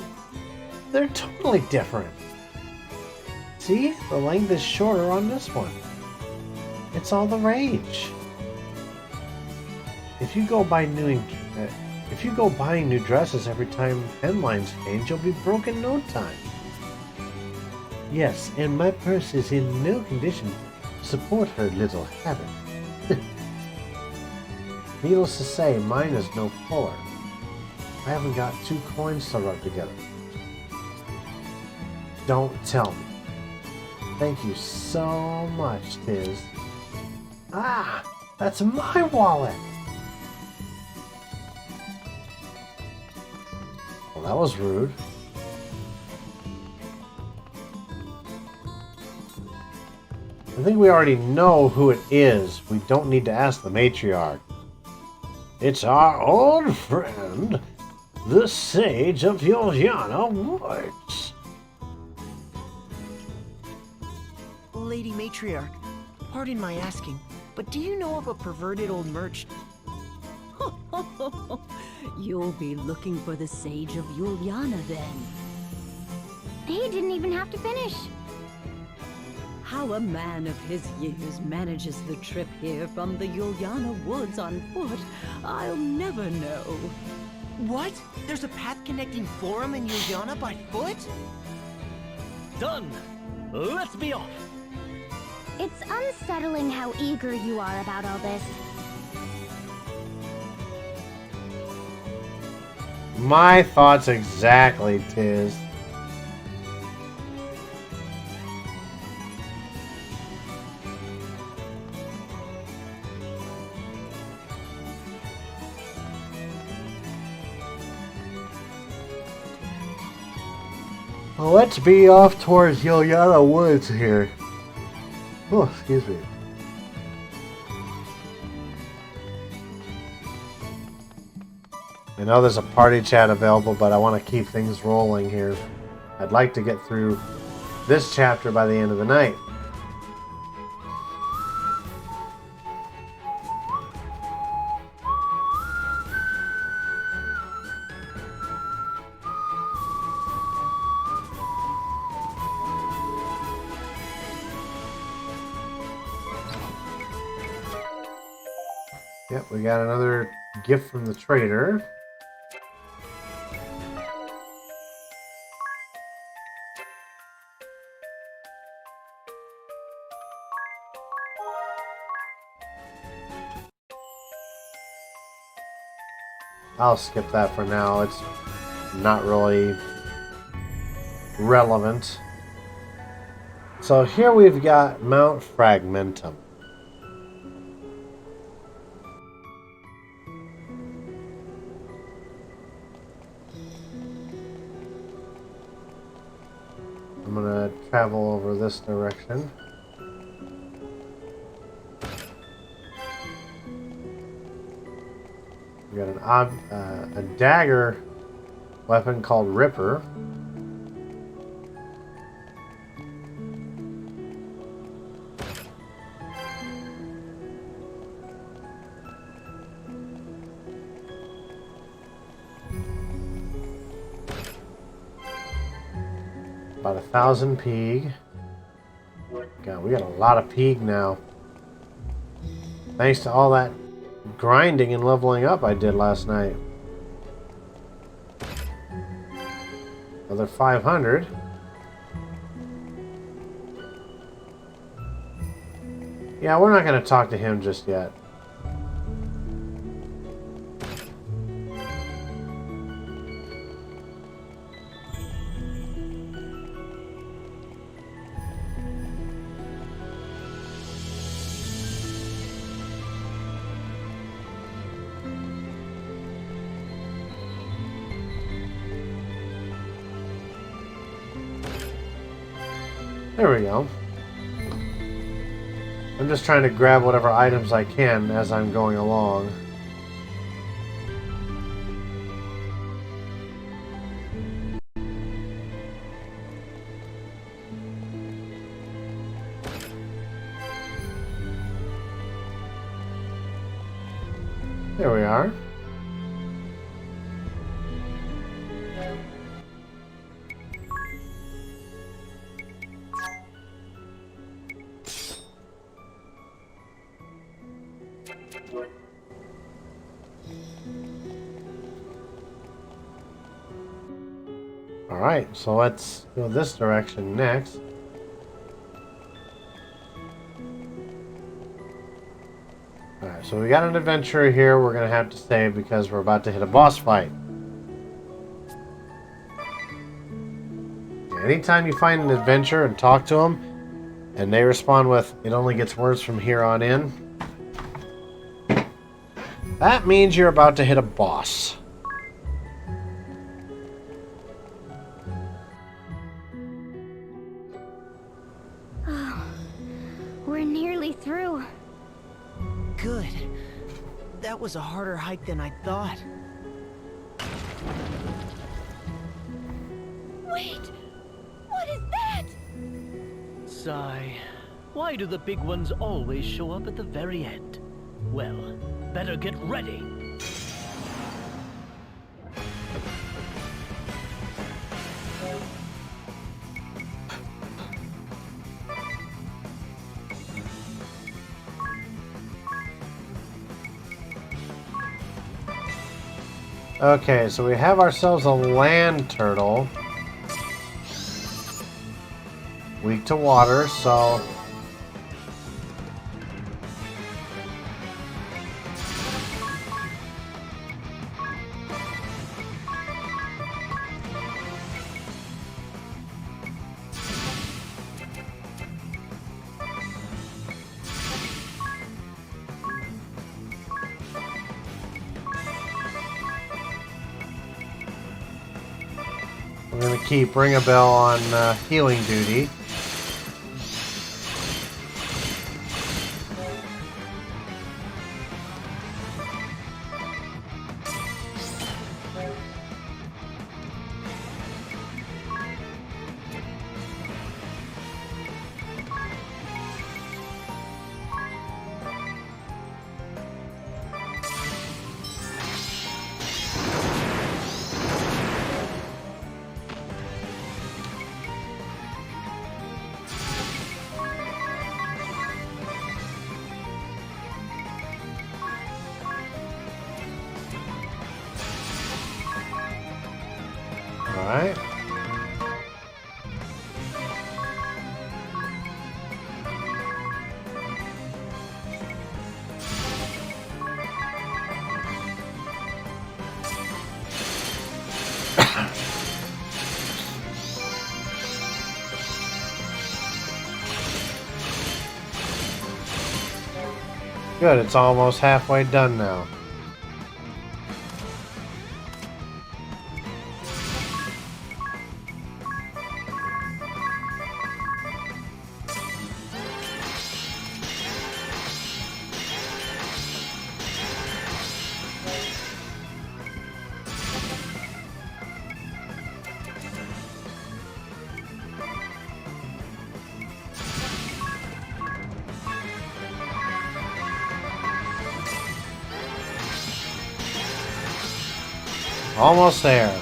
They're totally different. See? The length is shorter on this one. It's all the rage. If you go buying new dresses every time headlines change, you'll be broke in no time. Yes, and my purse is in no condition to support her little habit. Needless to say, mine is no fuller. I haven't got 2 coins to rub together. Don't tell me. Thank you so much, Tiz. Ah, that's my wallet! Well, that was rude. I think we already know who it is. We don't need to ask the matriarch. It's our old friend, the Sage of Yuliana Woods. Lady Matriarch, pardon my asking, but do you know of a perverted old merchant? You'll be looking for the Sage of Yuliana then. He didn't even have to finish. How a man of his years manages the trip here from the Yuliana Woods on foot, I'll never know. What? There's a path connecting Florum and Yuliana by foot? Done! Let's be off! It's unsettling how eager you are about all this. My thoughts exactly, Tiz. Well, let's be off towards Yoyana Woods here. Oh, excuse me. I know there's a party chat available, but I want to keep things rolling here. I'd like to get through this chapter by the end of the night. Yep, we got another gift from the trader. I'll skip that for now. It's not really relevant. So here we've got Mount Fragmentum. I'm gonna travel over this direction. We got a dagger weapon called Ripper. About 1,000 Peeg. God, we got a lot of Peeg now. Thanks to all that grinding and leveling up I did last night. Another 500. Yeah, we're not going to talk to him just yet. There we go. I'm just trying to grab whatever items I can as I'm going along. There we are. Alright, so let's go this direction next. Alright, so we got an adventure here we're going to have to save because we're about to hit a boss fight. Anytime you find an adventure and talk to them, and they respond with, "It only gets worse from here on in," that means you're about to hit a boss. We're nearly through. Good. That was a harder hike than I thought. Wait! What is that? Sigh. Why do the big ones always show up at the very end? Well, better get ready. Okay, so we have ourselves a land turtle. Weak to water, so... I'm going to keep Ring a Bell on healing duty. Alright. Good, it's almost halfway done now. Almost there.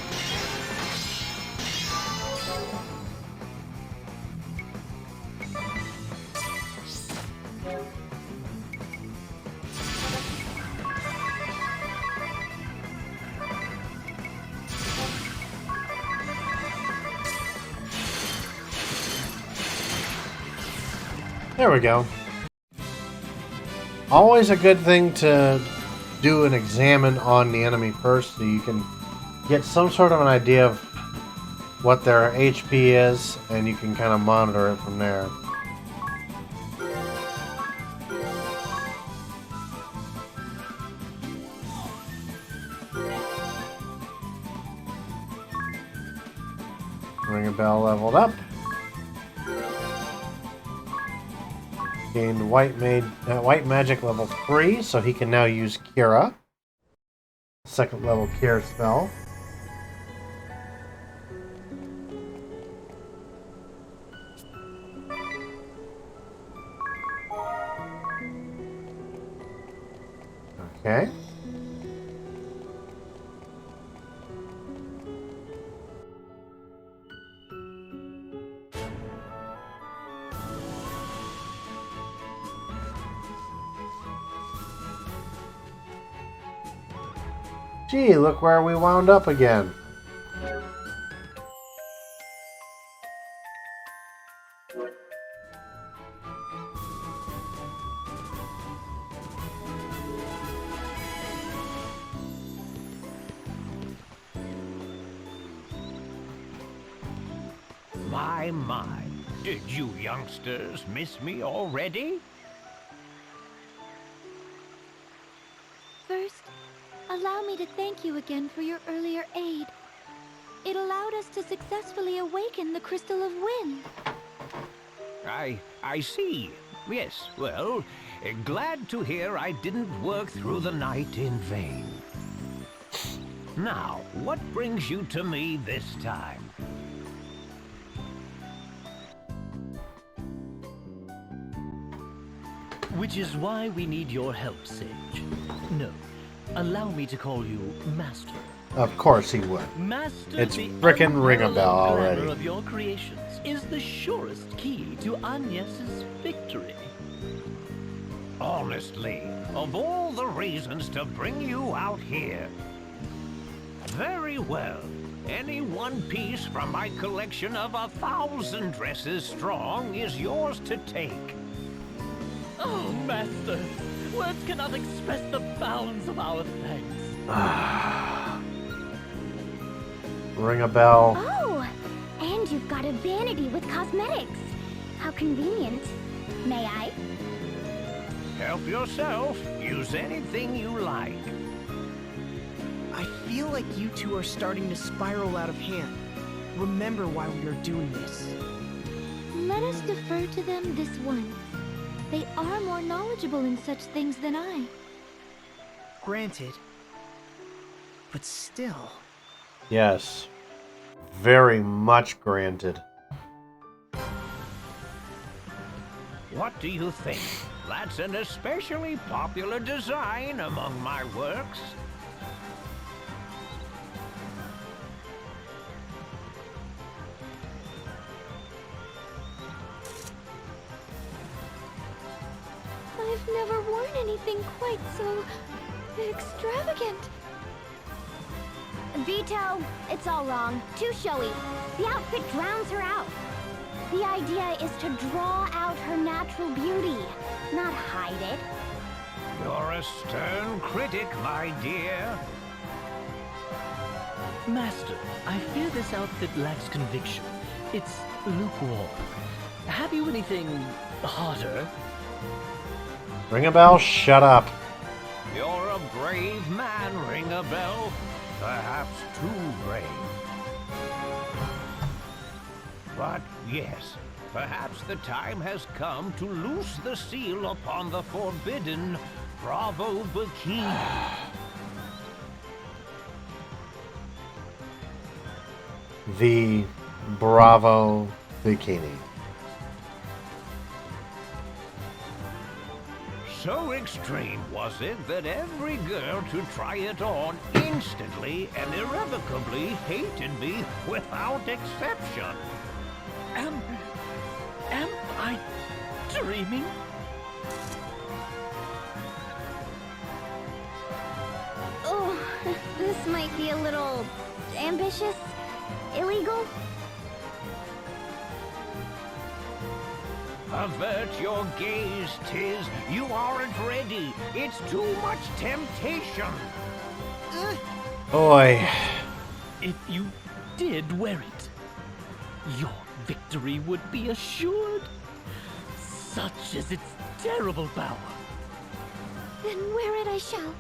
There we go. Always a good thing to do an examine on the enemy first so you can get some sort of an idea of what their HP is, and you can kind of monitor it from there. Ring a Bell leveled up. Gained White Magic level 3, so he can now use Cura. Second level Cure spell. Okay. Gee, look where we wound up again. My, did you youngsters miss me already? First, allow me to thank you again for your earlier aid. It allowed us to successfully awaken the Crystal of Wind. I see. Yes, well, glad to hear I didn't work through the night in vain. Now, what brings you to me this time? Which is why we need your help, Sage. No, allow me to call you Master. Of course he would. Master, It's the frickin' Ring a Bell unparalleled already. glamour of your creations is the surest key to Agnes's victory. Honestly, of all the reasons to bring you out here. Very well. Any one piece from my collection of 1,000 dresses strong is yours to take. Oh, Master, words cannot express the bounds of our thanks. Ring a Bell. Oh, and you've got a vanity with cosmetics. How convenient. May I? Help yourself. Use anything you like. I feel like you two are starting to spiral out of hand. remember why we are doing this. Let us defer to them this once. They are more knowledgeable in such things than I. Granted. But still. Yes. Very much granted. What do you think? That's an especially popular design among my works. I've never worn anything quite so extravagant. Vito, it's all wrong. Too showy. The outfit drowns her out. The idea is to draw out her natural beauty, not hide it. You're a stern critic, my dear. Master, I fear this outfit lacks conviction. It's lukewarm. Have you anything hotter? Ring a bell, shut up. You're a brave man, Ring-a-Bell. Perhaps too brave. But yes, perhaps the time has come to loose the seal upon the forbidden Bravo Bikini. The Bravo Bikini. So extreme was it that every girl to try it on instantly and irrevocably hated me without exception. Am I dreaming? Oh, this might be a little ambitious, illegal. Avert your gaze, Tiz. You aren't ready. It's too much temptation. Oi. If you did wear it, your victory would be assured. Such is its terrible power. Then wear it I shall.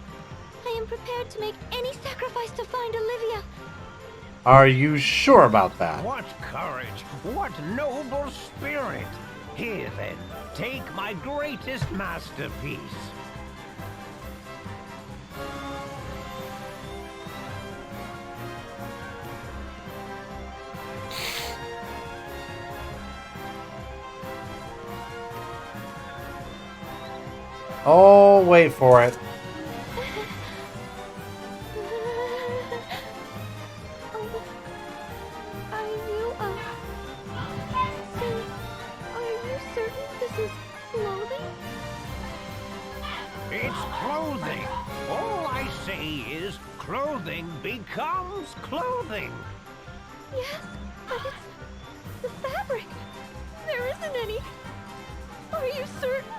I am prepared to make any sacrifice to find Olivia. Are you sure about that? What courage! What noble spirit! Here then, take my greatest masterpiece. Oh, wait for it. Clothing becomes clothing. Yes, but it's the fabric. There isn't any. Are you certain?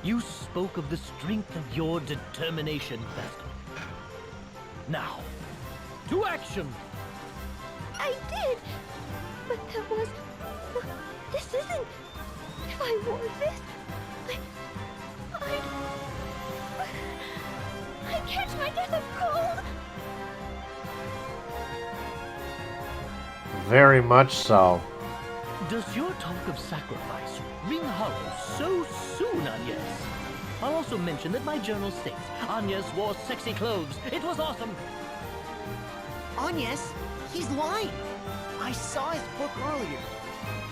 You spoke of the strength of your determination, Vestal. Now, to action! I did, but that was... This isn't... If I wore this, I'd catch my death of cold! Very much so. Does your talk of sacrifice ring hollow so soon, Agnes? I'll also mention that my journal states Agnes wore sexy clothes. It was awesome! Agnes, he's lying. I saw his book earlier,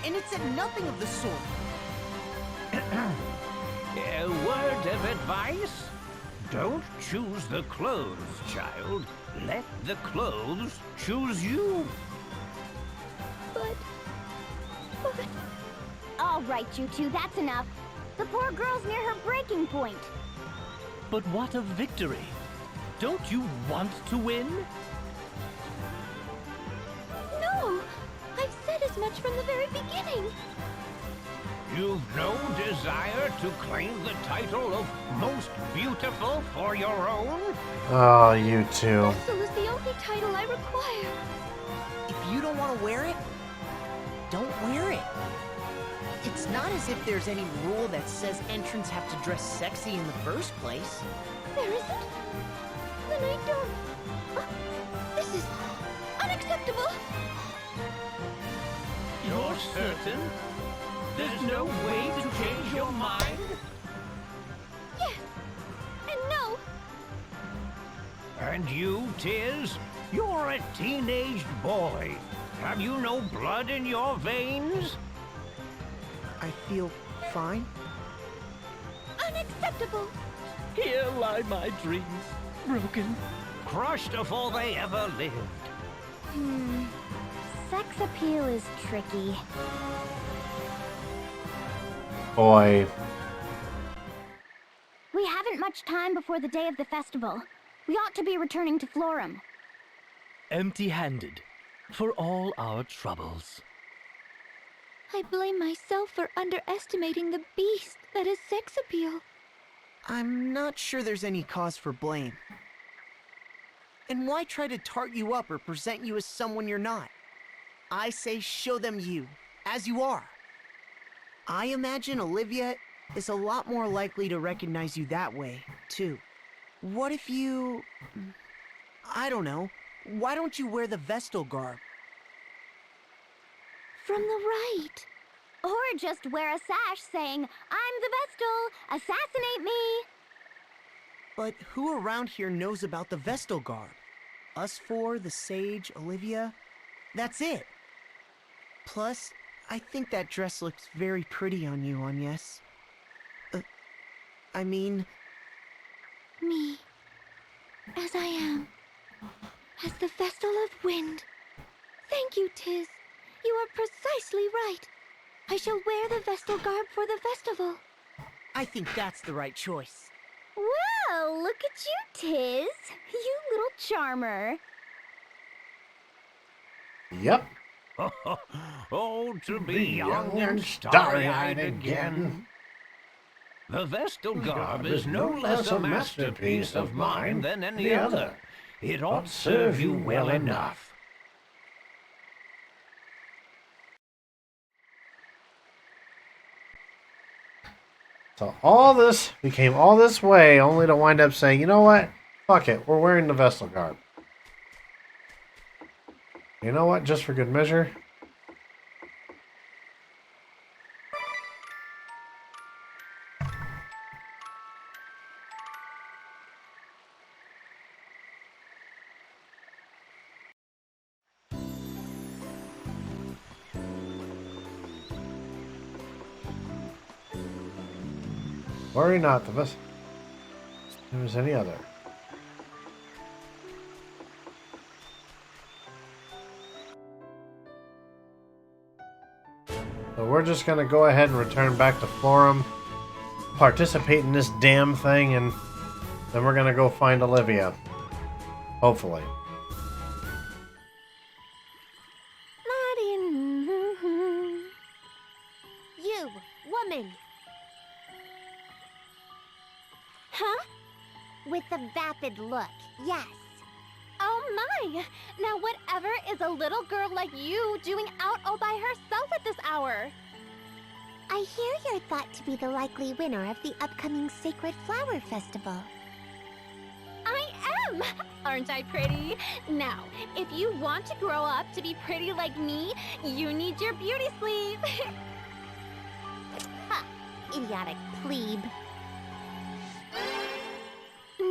and it said nothing of the sort. A word of advice? Don't choose the clothes, child. Let the clothes choose you. But... All right, you two, that's enough. The poor girl's near her breaking point. But what of victory? Don't you want to win? No! I've said as much from the very beginning. You've no desire to claim the title of most beautiful for your own? Oh, you two. Vestal is the only title I require. If you don't want to wear it, don't wear it. It's not as if there's any rule that says entrants have to dress sexy in the first place. There isn't? Then I don't... This is unacceptable! certain? There's no way to change your mind? Yes! And no! And you, Tiz? You're a teenaged boy. Have you no blood in your veins? I feel fine. Unacceptable! Here lie my dreams, broken. Crushed before they ever lived. Sex appeal is tricky. Boy. We haven't much time before the day of the festival. We ought to be returning to Florum. Empty-handed, for all our troubles. I blame myself for underestimating the beast that is sex appeal. I'm not sure there's any cause for blame. And why try to tart you up or present you as someone you're not? I say show them you, as you are. I imagine Olivia is a lot more likely to recognize you that way, too. What if you... I don't know. Why don't you wear the Vestal garb? From the right. Or just wear a sash saying, I'm the Vestal, assassinate me! But who around here knows about the Vestal garb? Us four, the Sage, Olivia. That's it. Plus, I think that dress looks very pretty on you, Agnes. I mean... Me. As I am. As the Vestal of Wind. Thank you, Tiz. You are precisely right. I shall wear the Vestal garb for the festival. I think that's the right choice. Well, look at you, Tiz. You little charmer. Yep. Oh, to be young and starry-eyed starry-eyed again. The Vestal garb is no less a masterpiece of mine than any other. It ought serve you well enough. So all this, we came all this way only to wind up saying, you know what? Fuck it, we're wearing the Vestal garb. You know what? Just for good measure. Worry not, the best. If there's any other. So we're just gonna go ahead and return back to Florum, participate in this damn thing, and then we're gonna go find Olivia. Hopefully. You, woman. Huh? With the vapid look, yes. Oh my! Now whatever is a little girl like you doing out all by herself at this hour? I hear you're thought to be the likely winner of the upcoming Sacred Flower Festival. I am! Aren't I pretty? Now, if you want to grow up to be pretty like me, you need your beauty sleeve. Ha! Idiotic plebe.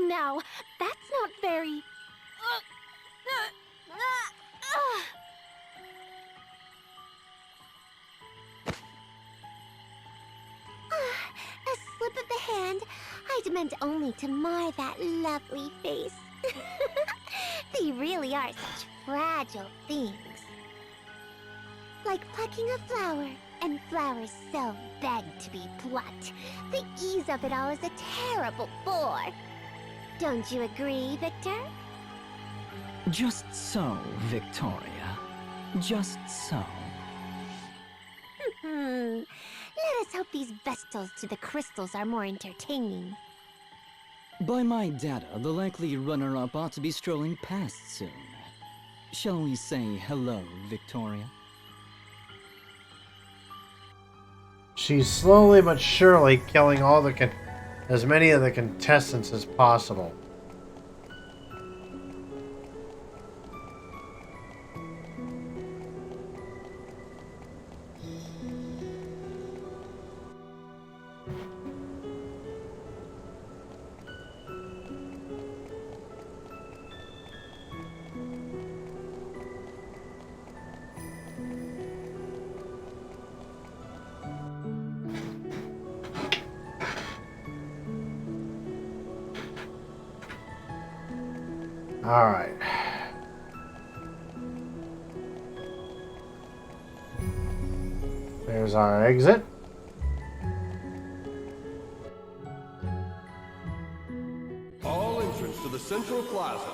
Now, that's not very... A slip of the hand. I'd meant only to mar that lovely face. They really are such fragile things. Like plucking a flower, and flowers so beg to be plucked. The ease of it all is a terrible bore. Don't you agree, Victor? Just so, Victoria. Just so. Let us hope these vestals to the crystals are more entertaining. By my data, the likely runner-up ought to be strolling past soon. Shall we say hello, Victoria? She's slowly but surely killing all the as many of the contestants as possible. Alright. There's our exit. All entrance to the Central Plaza.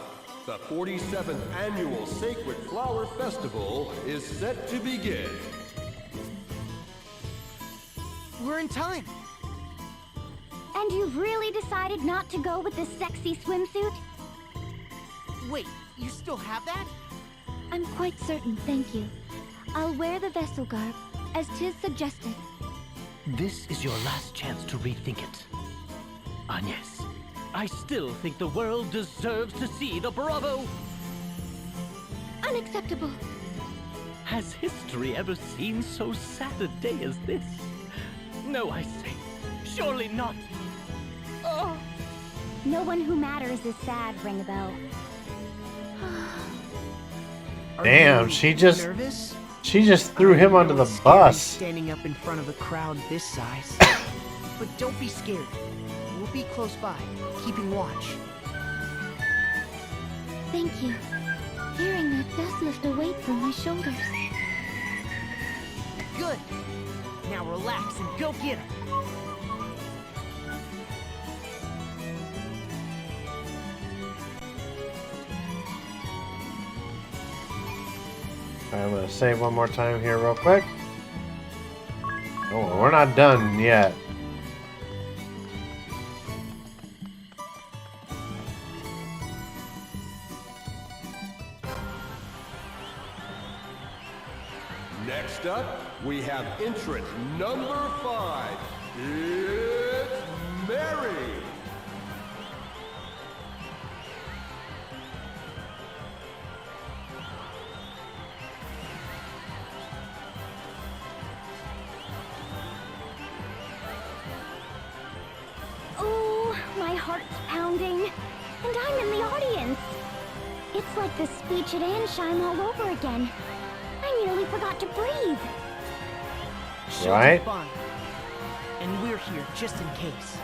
The 47th Annual Sacred Flower Festival is set to begin. We're in time. And you've really decided not to go with this sexy swimsuit? Wait, you still have that? I'm quite certain, thank you. I'll wear the vessel garb, as Tiz suggested. This is your last chance to rethink it. Agnes, I still think the world deserves to see the Bravo. Unacceptable. Has history ever seen so sad a day as this? No, I say, surely not. Oh. No one who matters is sad, Ringabel. Damn, she just nervous? she just threw him under the bus. Standing up in front of a crowd this size. But don't be scared. We'll be close by, keeping watch. Thank you. Hearing that does lift a weight from my shoulders. Good. Now relax and go get her. I'm gonna save one more time here real quick. Oh, we're not done yet. Next up, we have entrant number 5. It's Mary. Oh, my heart's pounding. And I'm in the audience. It's like the speech at Ansheim all over again. I nearly forgot to breathe. Right? Fine. And we're here just in case.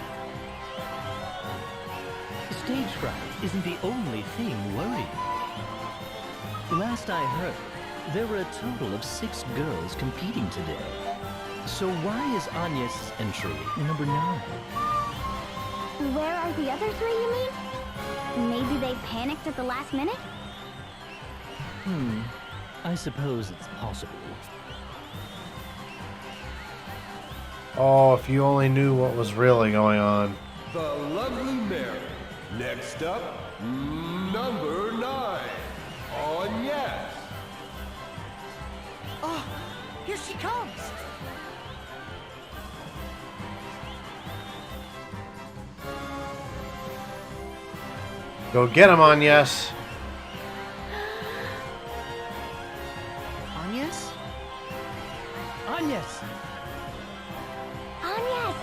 Stage fright isn't the only thing worrying. Last I heard, there were a total of 6 girls competing today. So why is Anya's entry number 9? Where are the other 3, you mean? Maybe they panicked at the last minute? I suppose it's possible. Oh, if you only knew what was really going on. The lovely Mary. Next up, number 9. Agnes. Oh, here she comes. Go get him, Agnes. Agnes? Agnes! Agnes!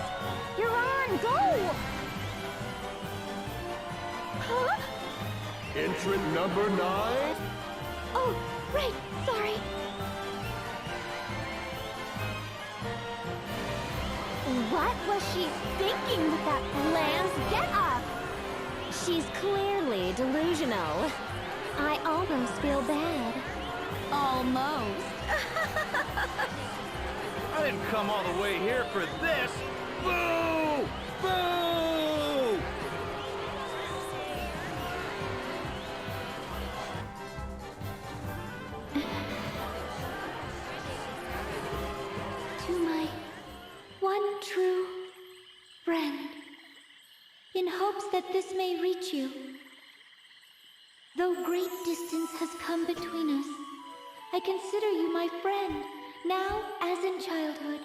You're on! Go! Huh? Entrant number 9. Oh, right. Sorry. What was she thinking with that bland get-up? She's clearly delusional. I almost feel bad. Almost. I didn't come all the way here for this. Boo! Boo! To my one true friend, in hopes that this may reach you. Though great distance has come between us, I consider you my friend, now as in childhood.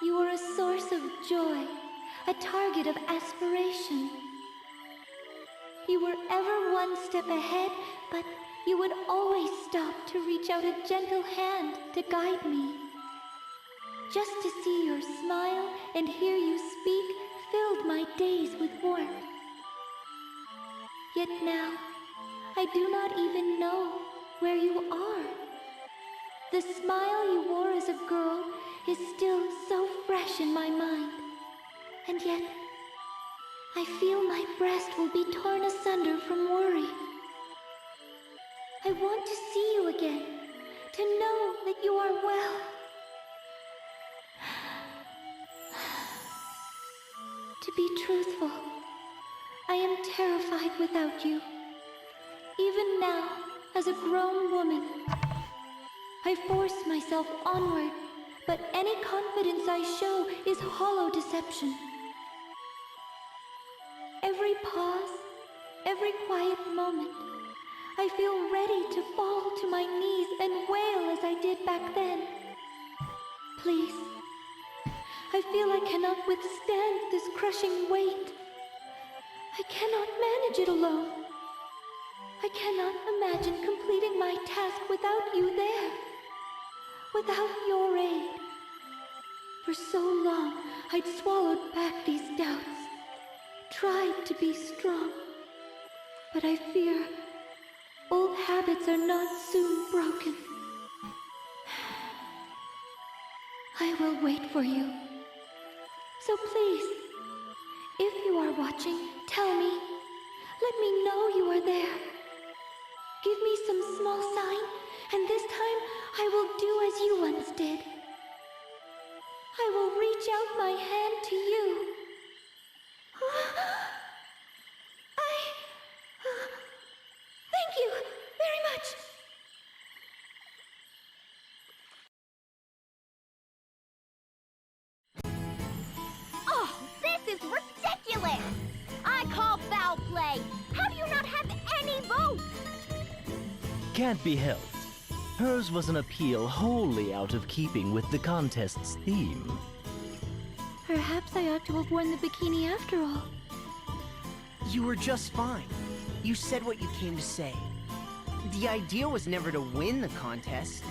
You are a source of joy, a target of aspiration. You were ever one step ahead, but you would always stop to reach out a gentle hand to guide me. Just to see your smile and hear you speak filled my days with warmth. Yet now, I do not even know where you are. The smile you wore as a girl is still so fresh in my mind. And yet, I feel my breast will be torn asunder from worry. I want to see you again, to know that you are well. To be truthful, I am terrified without you. Even now, as a grown woman, I force myself onward, but any confidence I show is hollow deception. Every pause, every quiet moment, I feel ready to fall to my knees and wail as I did back then. Please, I feel I cannot withstand this crushing weight. I cannot manage it alone. I cannot imagine completing my task without you there, without your aid. For so long, I'd swallowed back these doubts, tried to be strong, but I fear old habits are not soon broken. I will wait for you. So please, if you are watching, tell me. Let me know you are there. Give me some small sign, and this time I will do as you once did. I will reach out my hand to you. Thank you very much. Oh, this is ridiculous! I call foul play! How do you not have any votes? Can't be helped. Hers was an appeal wholly out of keeping with the contest's theme. Perhaps I ought to have worn the bikini after all. You were just fine. You said what you came to say. The idea was never to win the contest.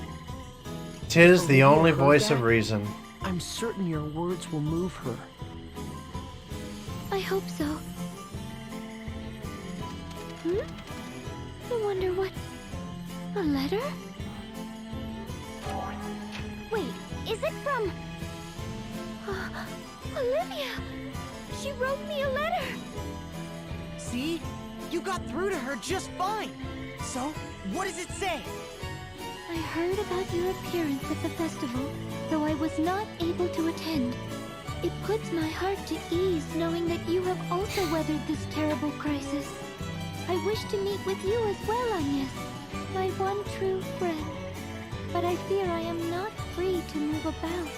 'Tis the Olivia only heard voice that? of reason. I'm certain your words will move her. I hope so. I wonder what... A letter? Wait, is it from... Olivia! She wrote me a letter! See? You got through to her just fine. So, what does it say? I heard about your appearance at the festival, though I was not able to attend. It puts my heart to ease knowing that you have also weathered this terrible crisis. I wish to meet with you as well, Agnes, my one true friend. But I fear I am not free to move about.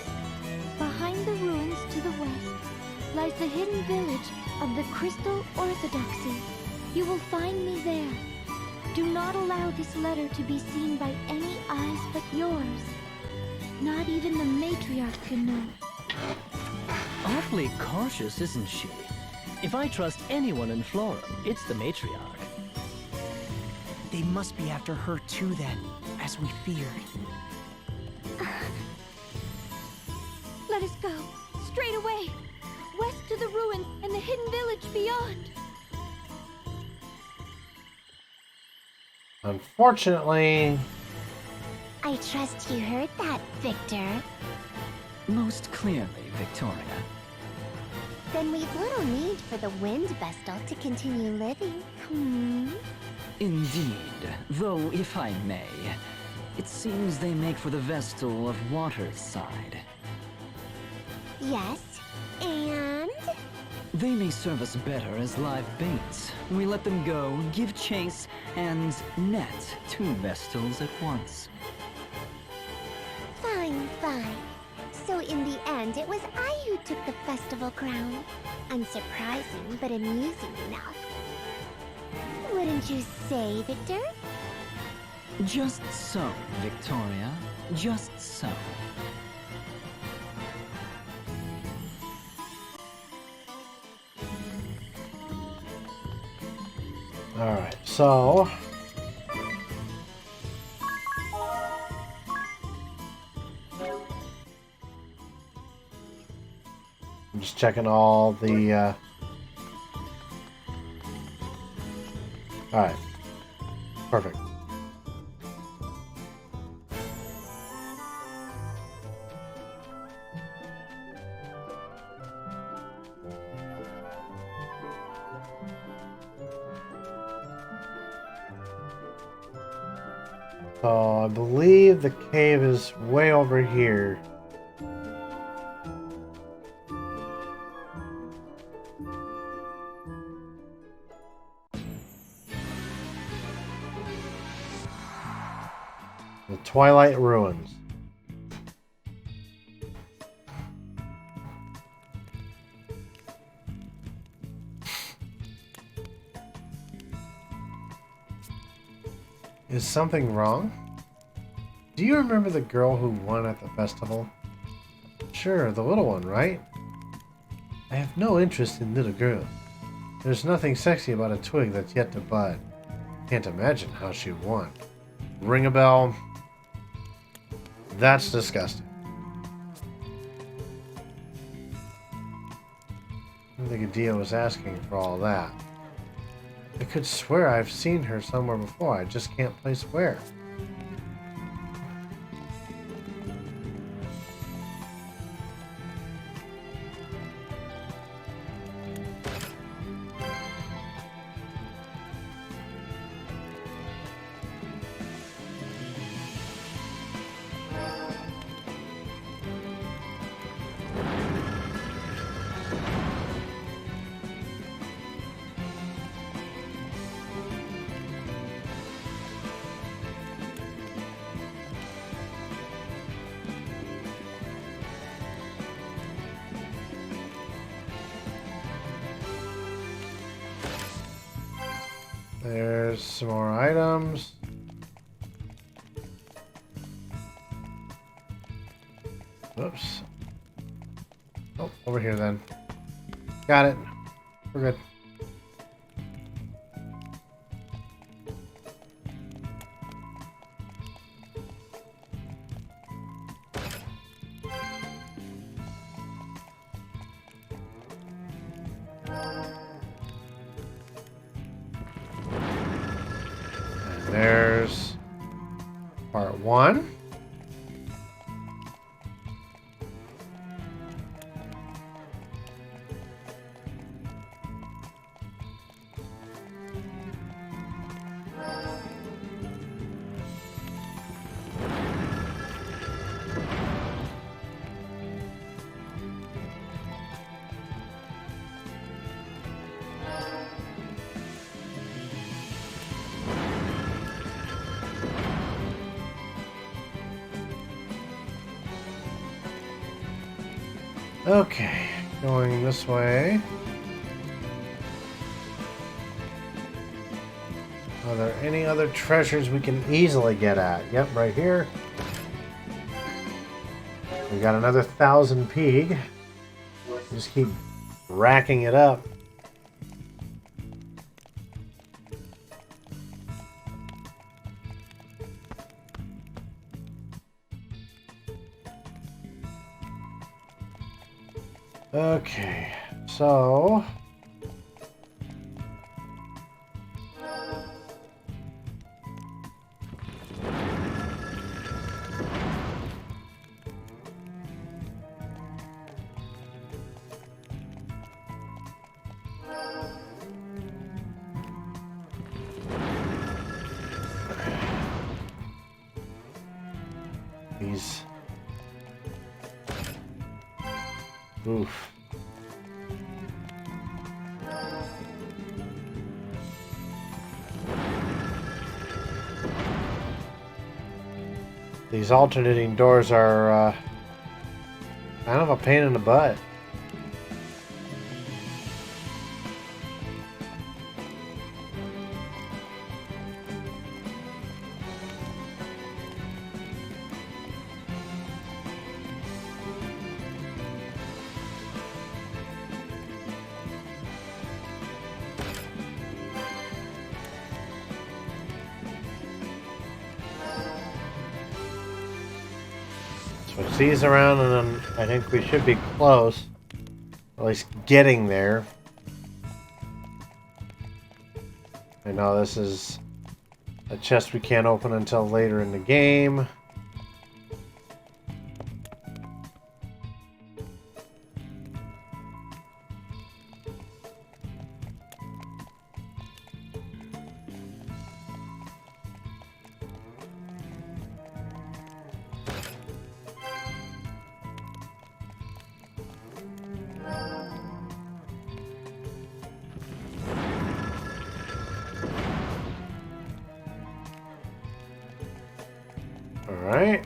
Behind the ruins to the west lies the hidden village of the Crystal Orthodoxy. You will find me there. Do not allow this letter to be seen by any eyes but yours. Not even the matriarch can know. Awfully cautious, isn't she? If I trust anyone in Flora, it's the matriarch. They must be after her too then, as we feared. Let us go, straight away, west to the ruins and the hidden village beyond. Unfortunately... I trust you heard that, Victor. Most clearly, Victoria. Then we've little need for the Wind Vestal to continue living. Indeed, though if I may, it seems they make for the Vestal of Water's side. Yes, and? They may serve us better as live baits. We let them go, give chase, and net two Vestals at once. Fine, fine. So in the end, it was I who took the festival crown. Unsurprising, but amusing enough. Wouldn't you say, Victor? Just so, Victoria. Just so. Alright, so... I'm just checking all the, Alright. Perfect. So I believe the cave is way over here. The Twilight Ruins. Is something wrong? Do you remember the girl who won at the festival? Sure, the little one, right? I have no interest in little girls. There's nothing sexy about a twig that's yet to bud. Can't imagine how she won. Ring a bell? That's disgusting. I think Adia was asking for all that. I could swear I've seen her somewhere before. I just can't place where. There's some more items. Oops. Oh, over here then. Got it. We're good. There's part 1. Okay, going this way. Are there any other treasures we can easily get at? Yep, right here. We got another 1,000 pig. Just keep racking it up. Okay, so these. Oof. These alternating doors are kind of a pain in the butt. Switch these around, and then I think we should be close. At least getting there. I know this is a chest we can't open until later in the game. Alright.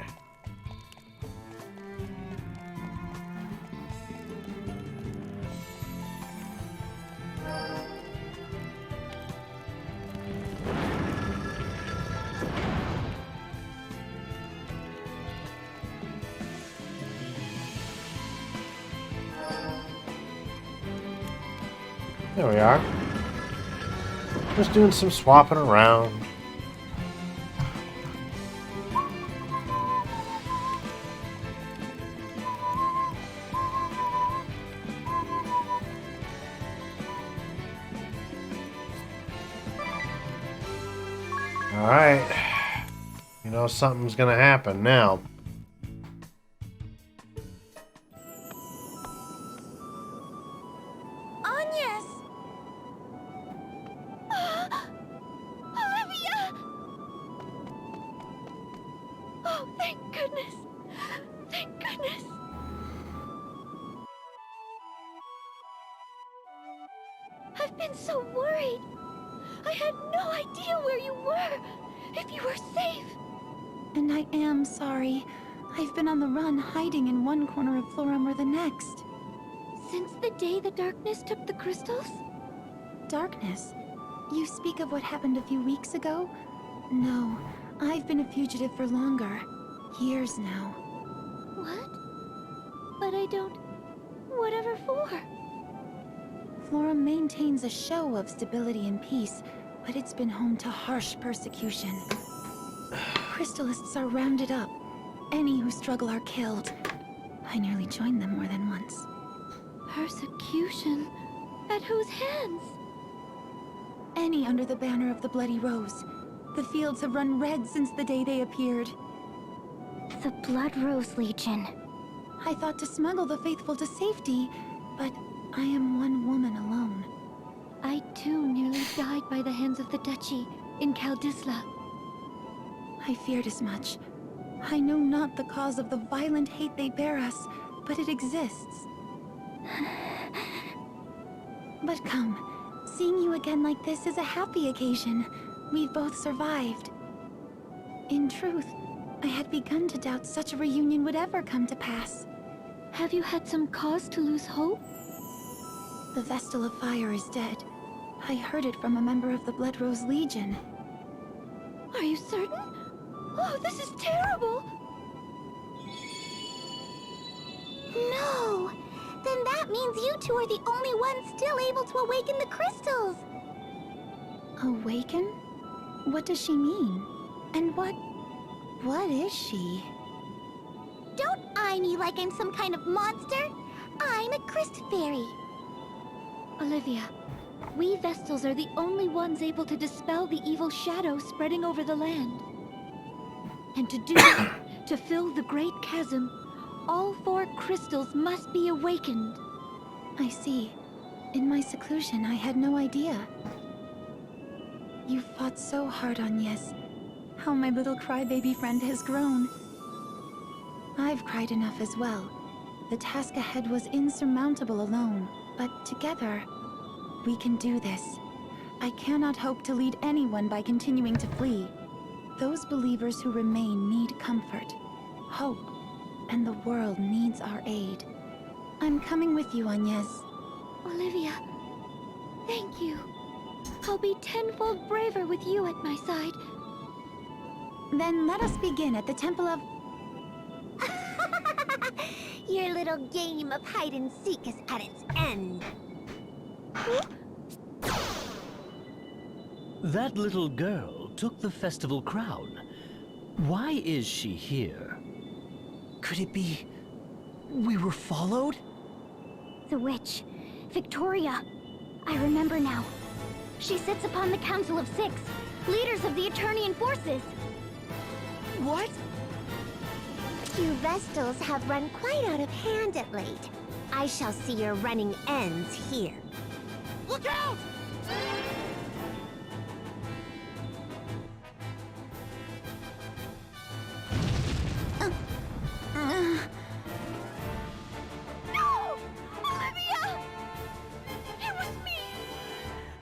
There we are. Just doing some swapping around. Alright. You know something's gonna happen now. Agnes! Olivia! Oh, thank goodness! Thank goodness! I've been so worried. I had no idea where you were, if you were safe. And I am sorry. I've been on the run, hiding in one corner of Florum or the next. Since the day the darkness took the crystals? Darkness? You speak of what happened a few weeks ago? No, I've been a fugitive for longer. Years now. What? But I don't... Whatever for? Florum maintains a show of stability and peace, but it's been home to harsh persecution. Crystalists are rounded up. Any who struggle are killed. I nearly joined them more than once. Persecution? At whose hands? Any under the banner of the Bloody Rose. The fields have run red since the day they appeared. The Blood Rose Legion. I thought to smuggle the faithful to safety, but I am one woman alone. I too nearly died by the hands of the Duchy in Kaldisla. I feared as much. I know not the cause of the violent hate they bear us, but it exists. But come, seeing you again like this is a happy occasion. We've both survived. In truth, I had begun to doubt such a reunion would ever come to pass. Have you had some cause to lose hope? The Vestal of Fire is dead. I heard it from a member of the Blood Rose Legion. Are you certain? Oh, this is terrible! No! Then that means you two are the only ones still able to awaken the crystals! Awaken? What does she mean? And what is she? Don't eye me like I'm some kind of monster! I'm a Crystal Fairy! Olivia, we Vestals are the only ones able to dispel the evil shadow spreading over the land. And to do it, to fill the Great Chasm, all 4 crystals must be awakened. I see. In my seclusion, I had no idea. You fought so hard, Agnes. How my little crybaby friend has grown. I've cried enough as well. The task ahead was insurmountable alone, but together, we can do this. I cannot hope to lead anyone by continuing to flee. Those believers who remain need comfort, hope, and the world needs our aid. I'm coming with you, Agnes. Olivia, thank you. I'll be tenfold braver with you at my side. Then let us begin at the Temple of... Your little game of hide-and-seek is at its end. That little girl took the festival crown. Why is she here? Could it be... we were followed? The witch, Victoria. I remember now. She sits upon the Council of 6, leaders of the Eternian forces. What? You Vestals have run quite out of hand at late. I shall see your running ends here. Look out! No! Olivia! It was me!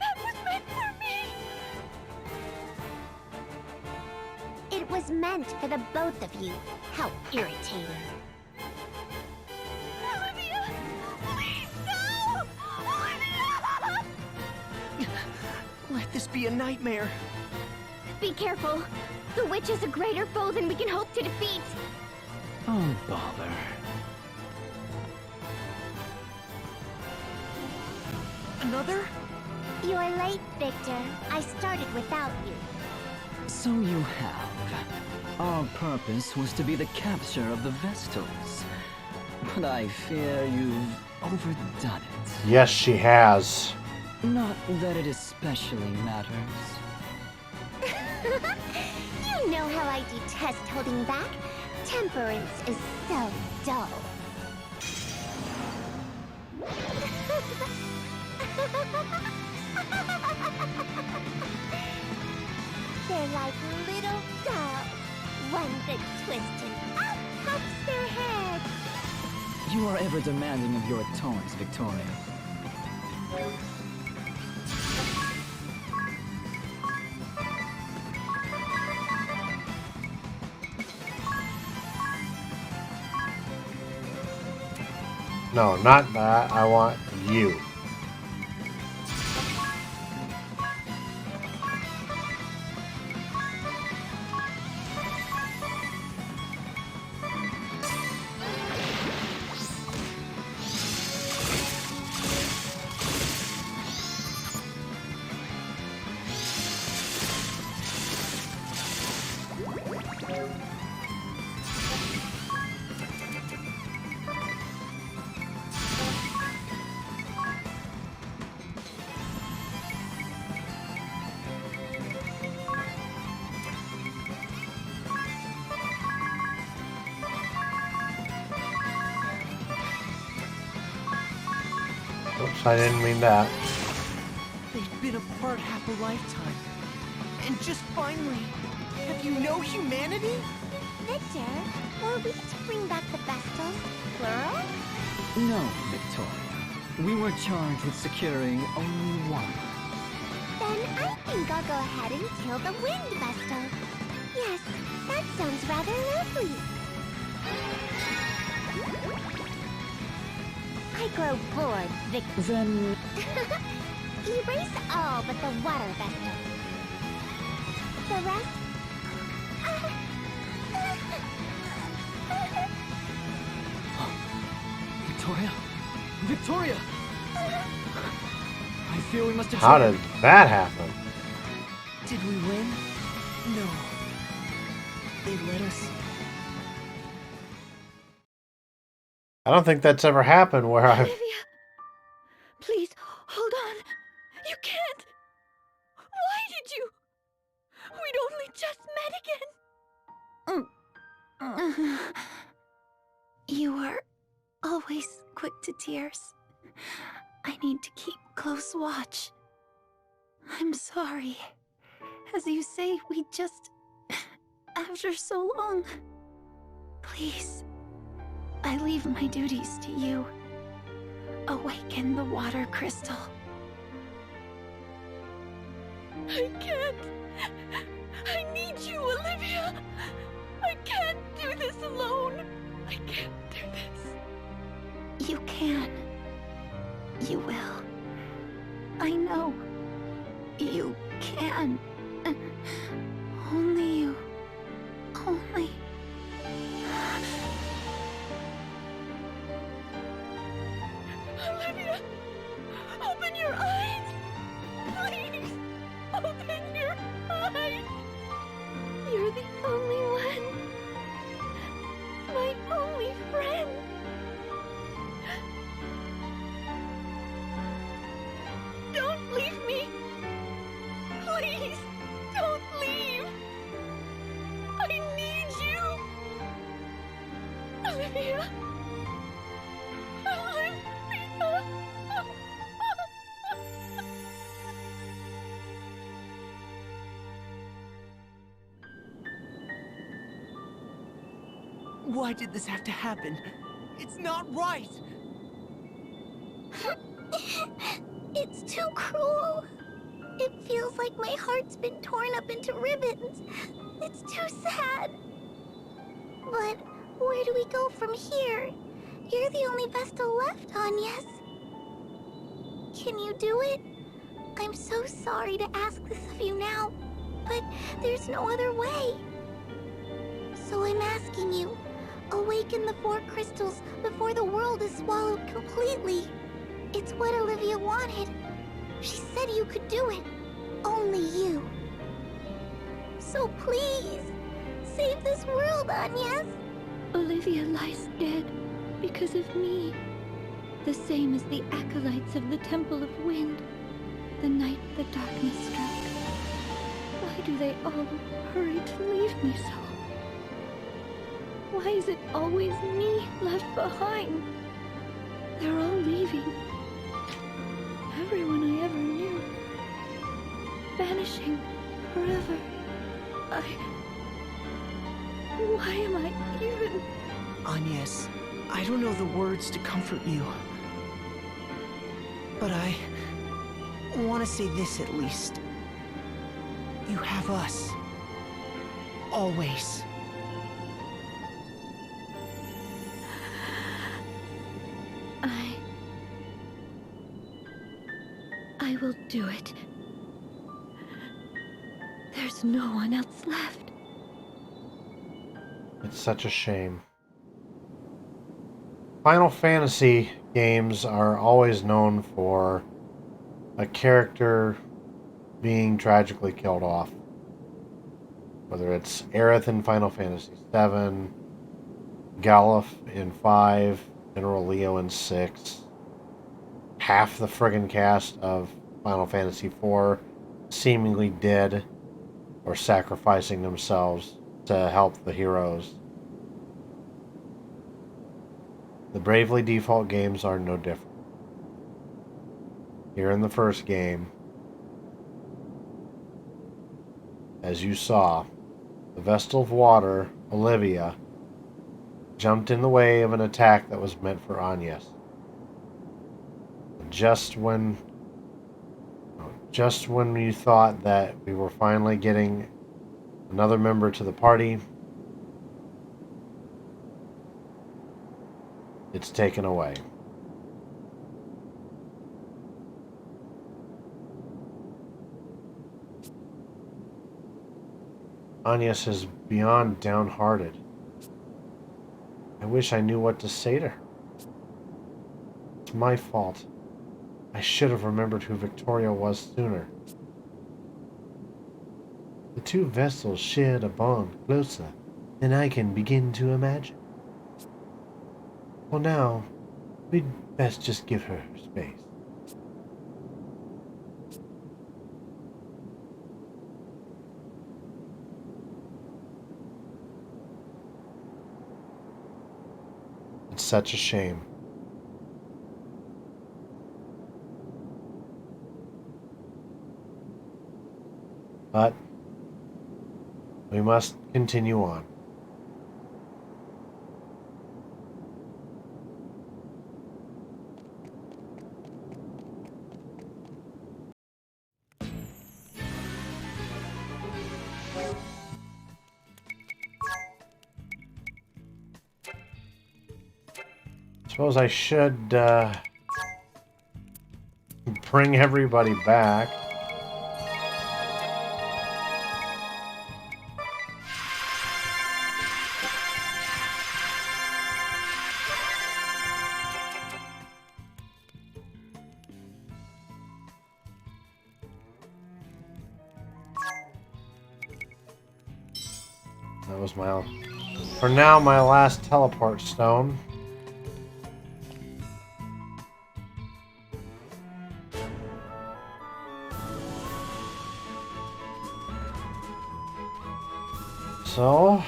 That was meant for me! It was was meant for the both of you. How irritating. Olivia! Please, no! Olivia! Let this be a nightmare. Be careful. The witch is a greater foe than we can hope to defeat. Oh, bother. Another? You're late, Victor. I started without you. So you have. Our purpose was to be the capture of the Vestals. But I fear you've overdone it. Yes, she has. Not that it especially matters. You know how I detest holding back. Temperance is so dull. They're like little dolls. One good twist and up pops their head. You are ever demanding of your toys, Victoria. No, not that. I want you. Oops, I didn't mean that. They've been apart half a lifetime. And just finally, have you no humanity? Victor, were we to bring back the Vestals, plural? No, Victoria. We were charged with securing only one. Then I think I'll go ahead and kill the Wind Vestal. Yes, that sounds rather lovely. I grow bored, Victor. Then... Erase all but the Water Vestal. The rest... Victoria? Victoria! I fear we must have... How did that happen? Did we win? No. They let us... I don't think that's ever happened where I've... Olivia, please, hold on. You can't. Why did you? We'd only just met again. You are always quick to tears. I need to keep close watch. I'm sorry. As you say, we just... after so long. Please, I leave my duties to you. Awaken the water crystal. I can't. I need you, Olivia. I can't do this alone. I can't do this. You can. You will. I know. You can. Only you. Only. Olivia, open your eyes. Please, open your eyes. You're the only one. My only friend. Don't leave me. Please, don't leave. I need you. Olivia. Why did this have to happen? It's not right! It's too cruel. It feels like my heart's been torn up into ribbons. It's too sad. But where do we go from here? You're the only Vestal left, Agnes. Can you do it? I'm so sorry to ask this of you now, but there's no other way. So I'm asking you, awaken the 4 crystals before the world is swallowed completely. It's what Olivia wanted. She said you could do it. Only you. So please, save this world, Agnes. Olivia lies dead because of me. The same as the acolytes of the Temple of Wind, the night the darkness struck. Why do they all hurry to leave me so? Why is it always me left behind? They're all leaving. Everyone I ever knew. Vanishing forever. Why am I even... Agnes, I don't know the words to comfort you. But I want to say this at least. You have us. Always. I will do it. There's no one else left. It's such a shame. Final Fantasy games are always known for a character being tragically killed off. Whether it's Aerith in Final Fantasy VII, Galuf in 5, General Leo in 6. Half the friggin' cast of Final Fantasy IV seemingly dead or sacrificing themselves to help the heroes. The Bravely Default games are no different. Here in the first game, as you saw, the Vestal of Water, Olivia, jumped in the way of an attack that was meant for Agnes. Just when you thought that we were finally getting another member to the party, it's taken away. Agnes is beyond downhearted. I wish I knew what to say to her. It's my fault. I should have remembered who Victoria was sooner. The two vessels shared a bond closer than I can begin to imagine. For now, we'd best just give her space. It's such a shame. But we must continue on. Suppose I should bring everybody back. That was my, for now, my last teleport stone. So,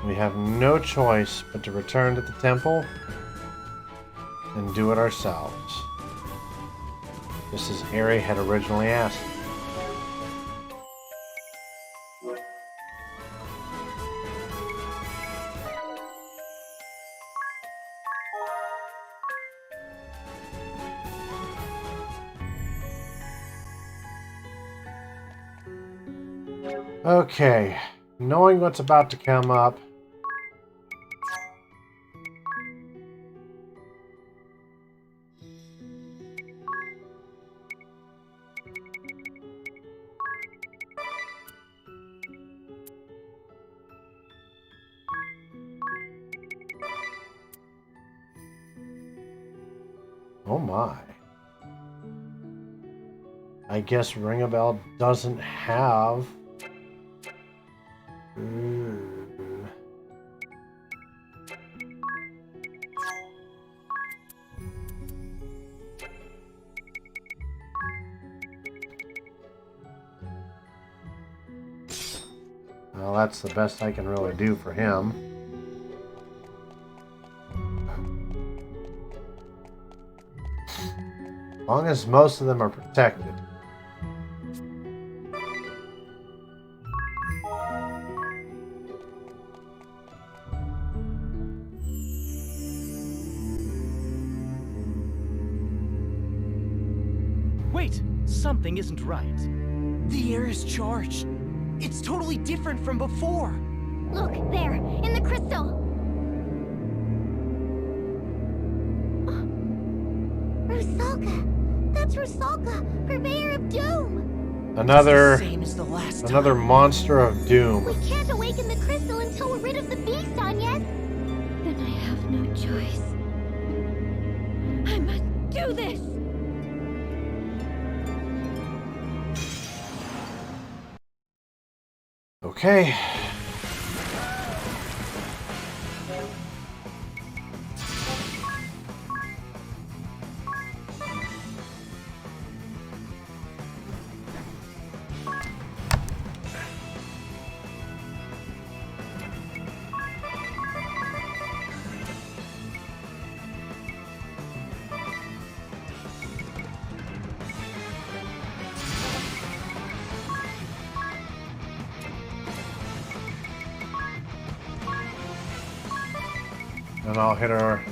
we have no choice but to return to the temple and do it ourselves. Just as Aerie had originally asked. Okay, knowing what's about to come up. Oh my. I guess Ringabel doesn't have... Well, that's the best I can really do for him. As long as most of them are protected. Wait! Something isn't right. The air is charged. It's totally different from before. Look, there, in the crystal. Rusalka! That's Rusalka, purveyor of doom! Another Time. monster of doom. We can't awaken the crystal until we're rid of the beast, Agnes. Then I have no choice. I must do this! Okay. And I'll hit her.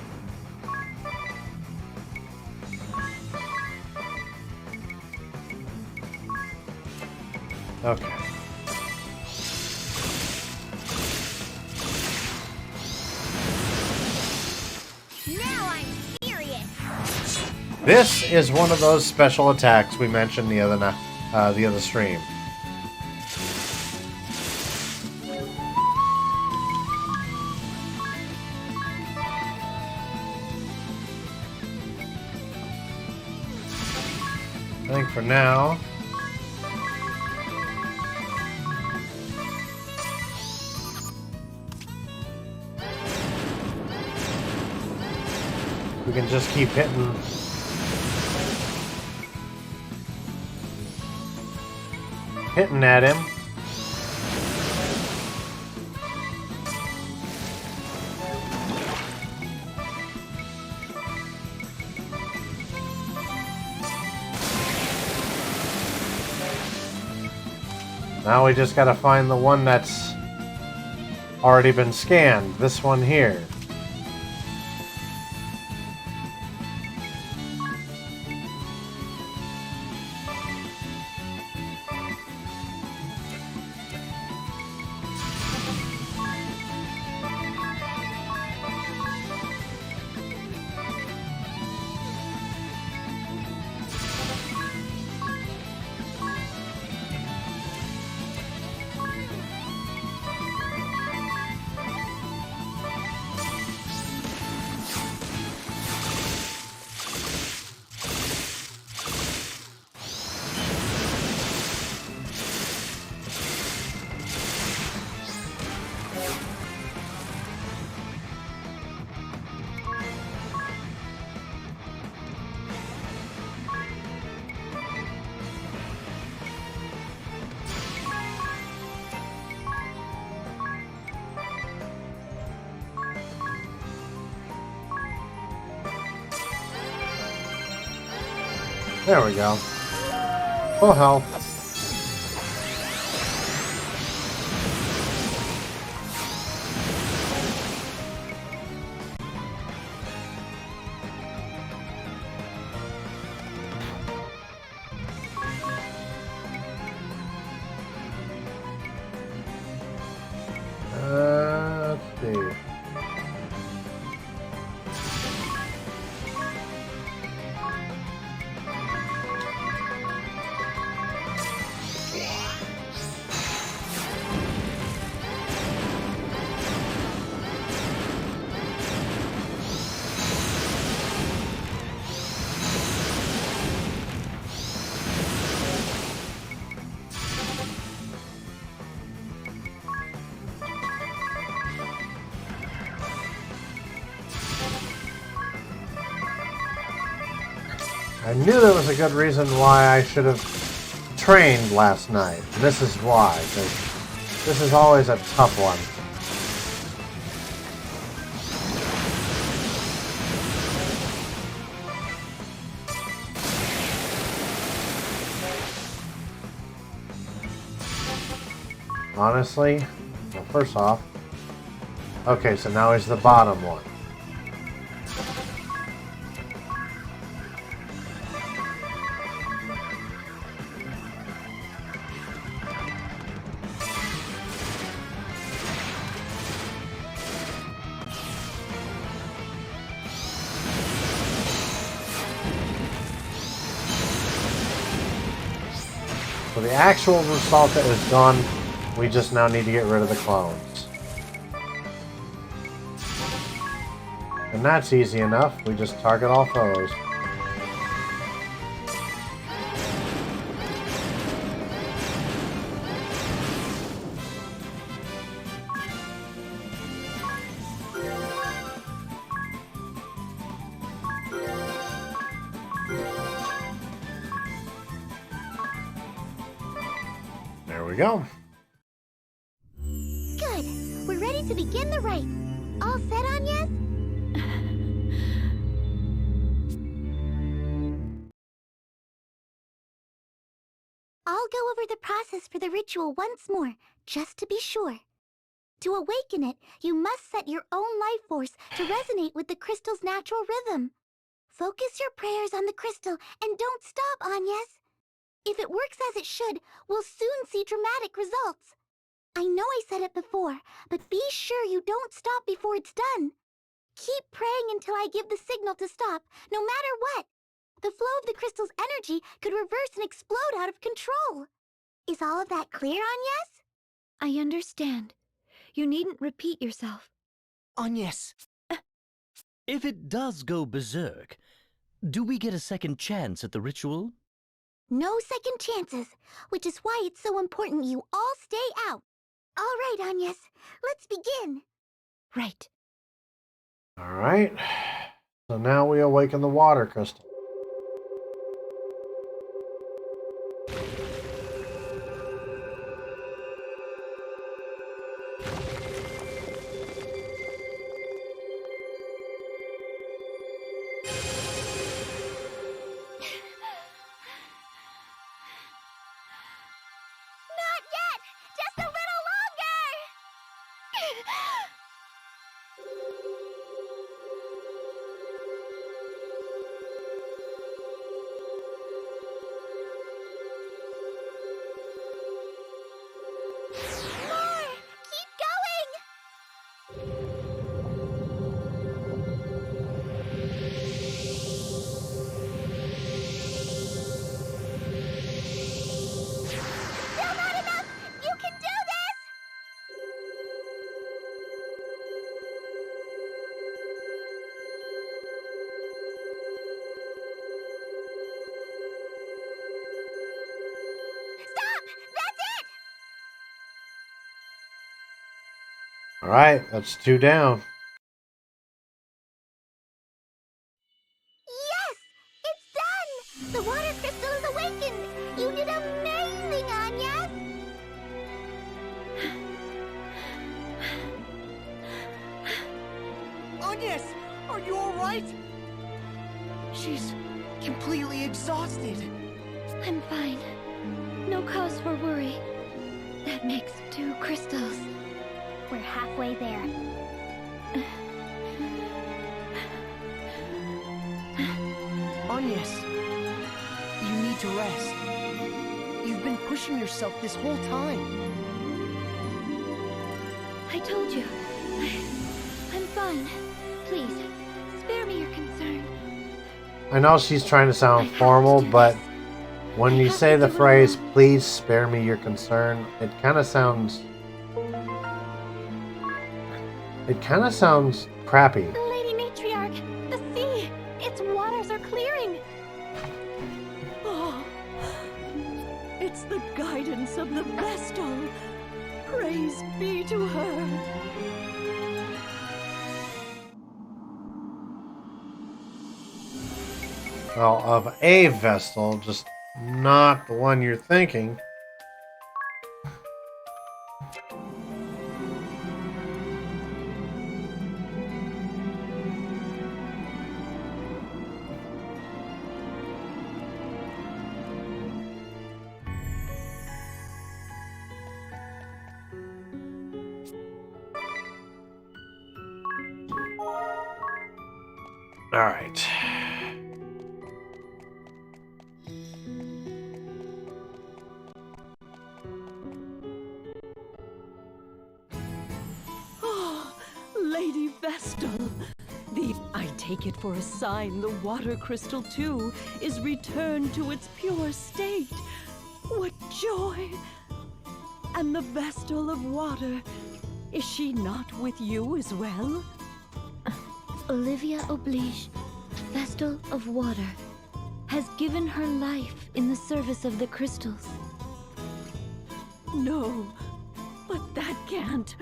Okay. Now I'm serious! This is one of those special attacks we mentioned the other stream. I think for now, we can just keep hitting. Hitting at him. Now we just gotta find the one that's already been scanned. This one here. There we go. Full health. I knew there was a good reason why I should have trained last night. And this is why, because this is always a tough one. Honestly, well, first off, okay, so now he's the bottom one. So the actual Rusalka is gone. We just now need to get rid of the clones. And that's easy enough. We just target all foes. There we go. Good. We're ready to begin the rite. All set, Agnes? I'll go over the process for the ritual once more, just to be sure. To awaken it, you must set your own life force to resonate with the crystal's natural rhythm. Focus your prayers on the crystal and don't stop, Agnes. If it works as it should, we'll soon see dramatic results. I know I said it before, but be sure you don't stop before it's done. Keep praying until I give the signal to stop, no matter what. The flow of the crystal's energy could reverse and explode out of control. Is all of that clear, Agnes? I understand. You needn't repeat yourself. Agnes, if it does go berserk, do we get a second chance at the ritual? No second chances, which is why it's so important you all stay out. All right, Agnes, let's begin. Right. Alright. So now we awaken the water crystal. Not yet! Just a little longer! More! Keep going! Still not enough! You can do this! Stop! That's it! Alright, that's 2 down. Yes! It's done! The water crystal is awakened! You did amazing, Agnes! Agnes, are you alright? She's completely exhausted. I'm fine. No cause for worry. That makes 2 crystals. We're halfway there. Agnes, you need to rest. You've been pushing yourself this whole time. I told you. I'm fine. Please, spare me your concern. I know she's trying to sound formal, but when you say the phrase, please spare me your concern, it kind of sounds crappy. Lady Matriarch, the sea, its waters are clearing. Oh, it's the guidance of the Vestal. Praise be to her. Well, of a Vestal, just not the one you're thinking. All right. Oh, Lady Vestal. I take it for a sign the water crystal, too, is returned to its pure state. What joy! And the Vestal of Water, is she not with you as well? Olivia Oblige, Vestal of Water, has given her life in the service of the crystals. No, but that can't.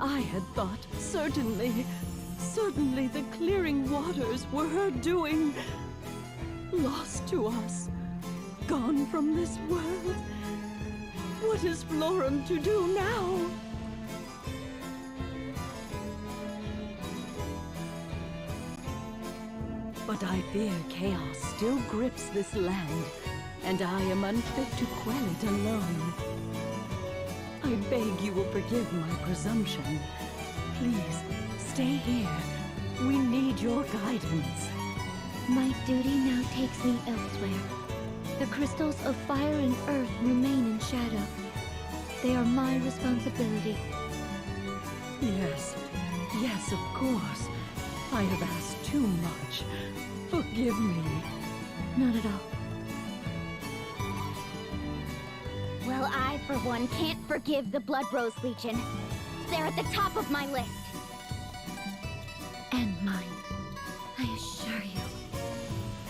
I had thought certainly the clearing waters were her doing. Lost to us, gone from this world. What is Florum to do now? But I fear chaos still grips this land, and I am unfit to quell it alone. I beg you will forgive my presumption. Please, stay here. We need your guidance. My duty now takes me elsewhere. The crystals of fire and earth remain in shadow. They are my responsibility. Yes, of course. I have asked too much. Forgive me. Not at all. Well, I, for one, can't forgive the Blood Rose Legion. They're at the top of my list. And mine, I assure you.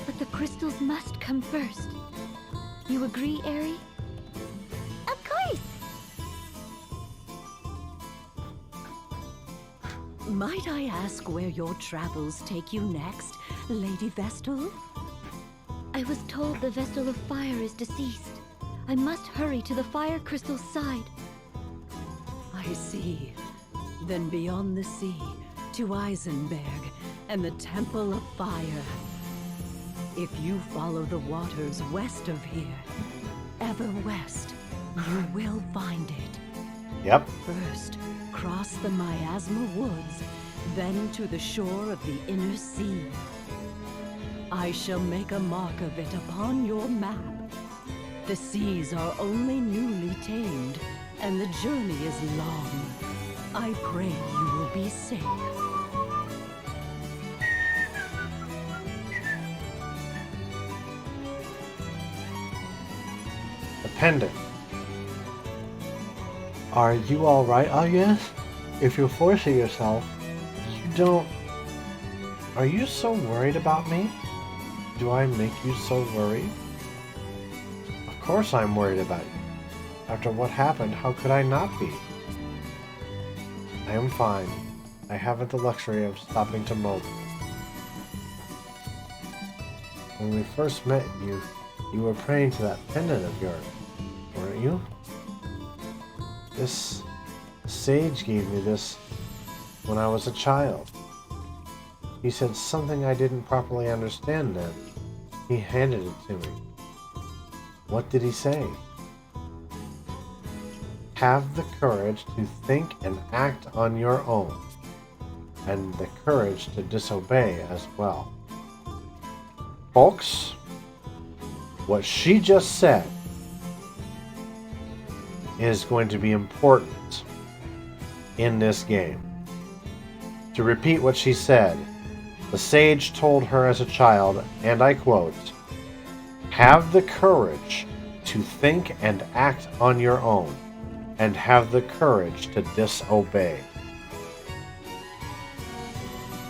But the crystals must come first. You agree, Aerie? Of course! Might I ask where your travels take you next, Lady Vestal? I was told the Vestal of Fire is deceased. I must hurry to the fire crystal's side. I see. Then beyond the sea, to Eisenberg and the Temple of Fire. If you follow the waters west of here, ever west, you will find it. Yep. First, cross the Miasma Woods, then to the shore of the Inner Sea. I shall make a mark of it upon your map. The seas are only newly tamed, and the journey is long. I pray you will be safe. The pendant. Are you alright, Agnes? If you're forcing yourself, you don't... Are you so worried about me? Do I make you so worried? Of course I'm worried about you. After what happened, how could I not be? I am fine. I haven't the luxury of stopping to mope. When we first met, you were praying to that pendant of yours, weren't you? This sage gave me this when I was a child. He said something I didn't properly understand then. He handed it to me. What did he say? Have the courage to think and act on your own, and the courage to disobey as well. Folks, what she just said is going to be important in this game. To repeat what she said, the sage told her as a child, and I quote, "Have the courage to think and act on your own, and have the courage to disobey."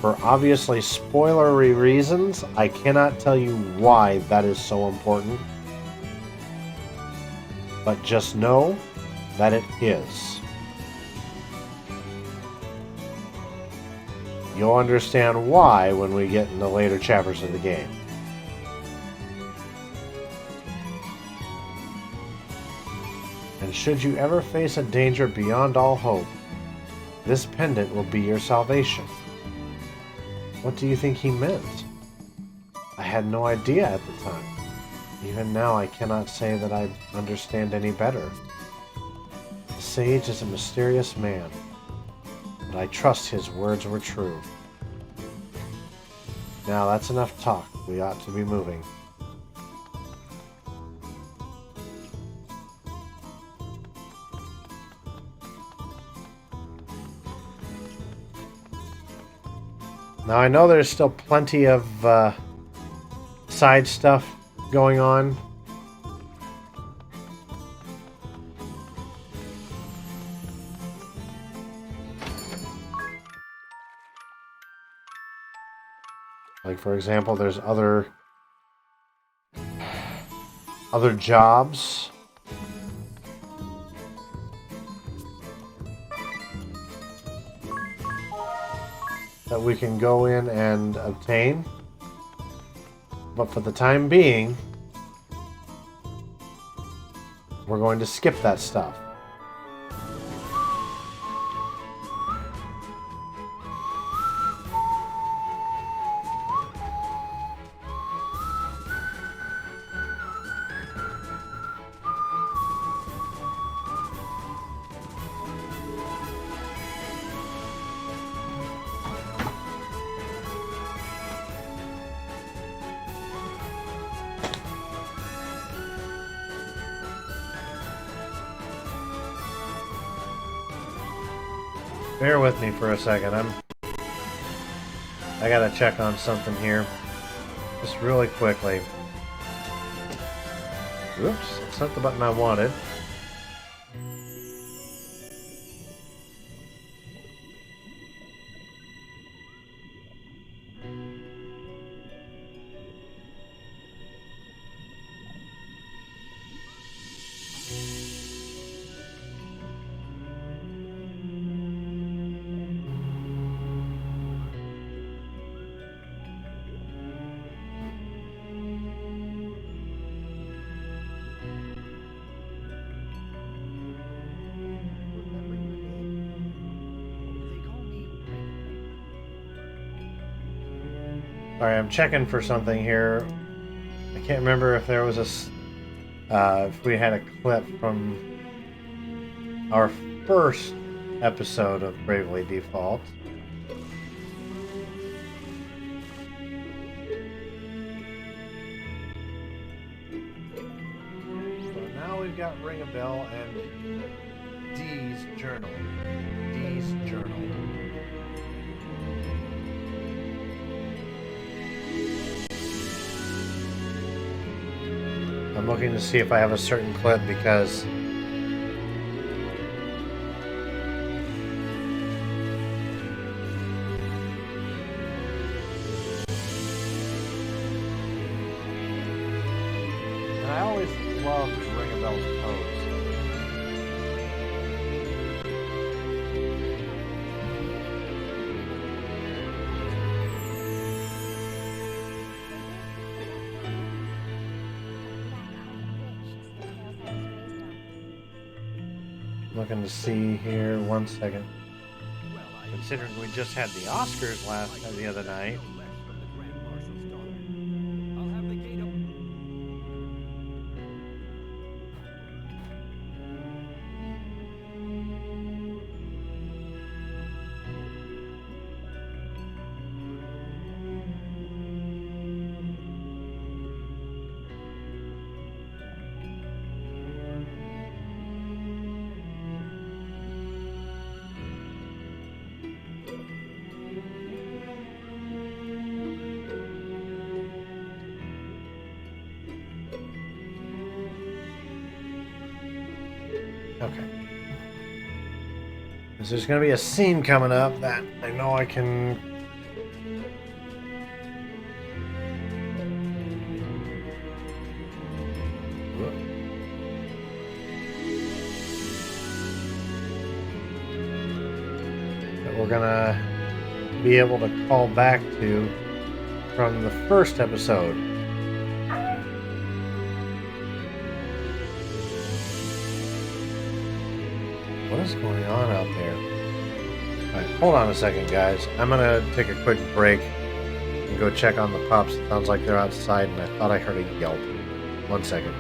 For obviously spoilery reasons, I cannot tell you why that is so important. But just know that it is. You'll understand why when we get in the later chapters of the game. And should you ever face a danger beyond all hope, this pendant will be your salvation. What do you think he meant? I had no idea at the time. Even now I cannot say that I understand any better. The sage is a mysterious man, but I trust his words were true. Now that's enough talk. We ought to be moving. Now I know there's still plenty of side stuff going on. Like, for example, there's other jobs. That we can go in and obtain. But for the time being, we're going to skip that stuff. Bear with me for a second. I gotta check on something here. Just really quickly. Whoops, that's not the button I wanted. Sorry, I'm checking for something here. I can't remember if there was if we had a clip from our first episode of Bravely Default. So now we've got Ring a Bell and Dee's Journal. Dee's Journal. I'm looking to see if I have a certain clip because I always loved Ring a Bell's pose. Looking to see here, 1 second. Considering we just had the Oscars the other night. Okay. Because there's going to be a scene coming up that I know I can... that we're going to be able to call back to from the first episode. What's going on out there? Alright, hold on a second, guys. I'm gonna take a quick break and go check on the pups. It sounds like they're outside, and I thought I heard a yelp. 1 second.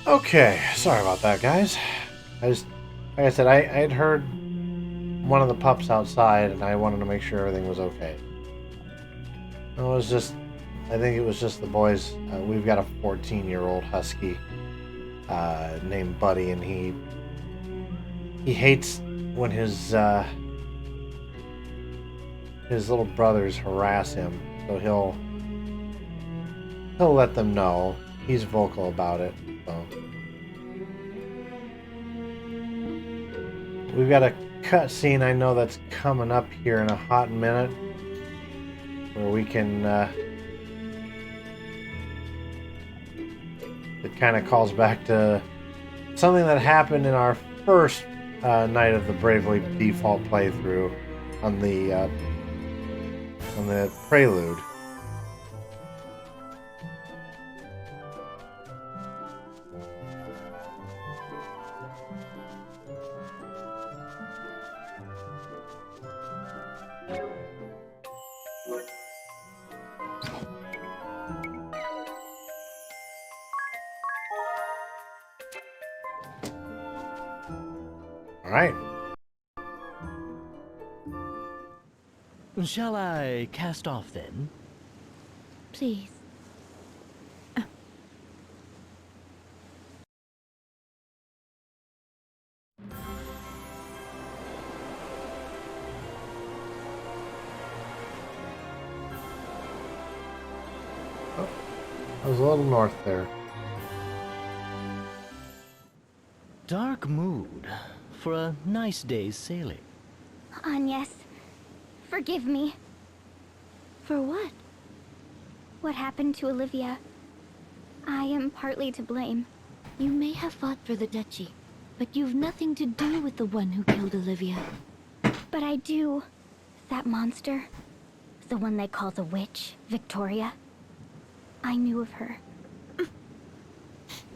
Okay, sorry about that, guys. Like I said, I had heard one of the pups outside, and I wanted to make sure everything was okay. I think it was just the boys. We've got a 14-year-old husky named Buddy, and he hates when his little brothers harass him, so he'll let them know. He's vocal about it. So we've got a cutscene. I know that's coming up here in a hot minute, where we can. It kind of calls back to something that happened in our first night of the Bravely Default playthrough on the Prelude. All right. Shall I cast off then? Please. Oh, I was a little north there. Dark mood for a nice day's sailing. Agnes, forgive me. For what? What happened to Olivia? I am partly to blame. You may have fought for the duchy, but you've nothing to do with the one who killed Olivia. But I do. That monster, the one they call the witch, Victoria. I knew of her.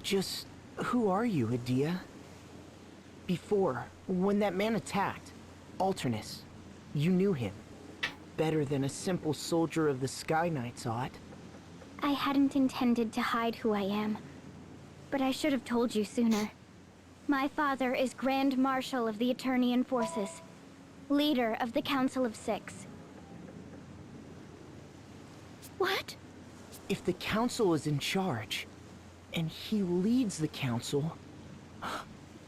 Just who are you, Adia? Before, when that man attacked, Alternus, you knew him. Better than a simple soldier of the Sky Knights ought. I hadn't intended to hide who I am, but I should have told you sooner. My father is Grand Marshal of the Eternian Forces, leader of the Council of Six. What? If the Council is in charge, and he leads the Council,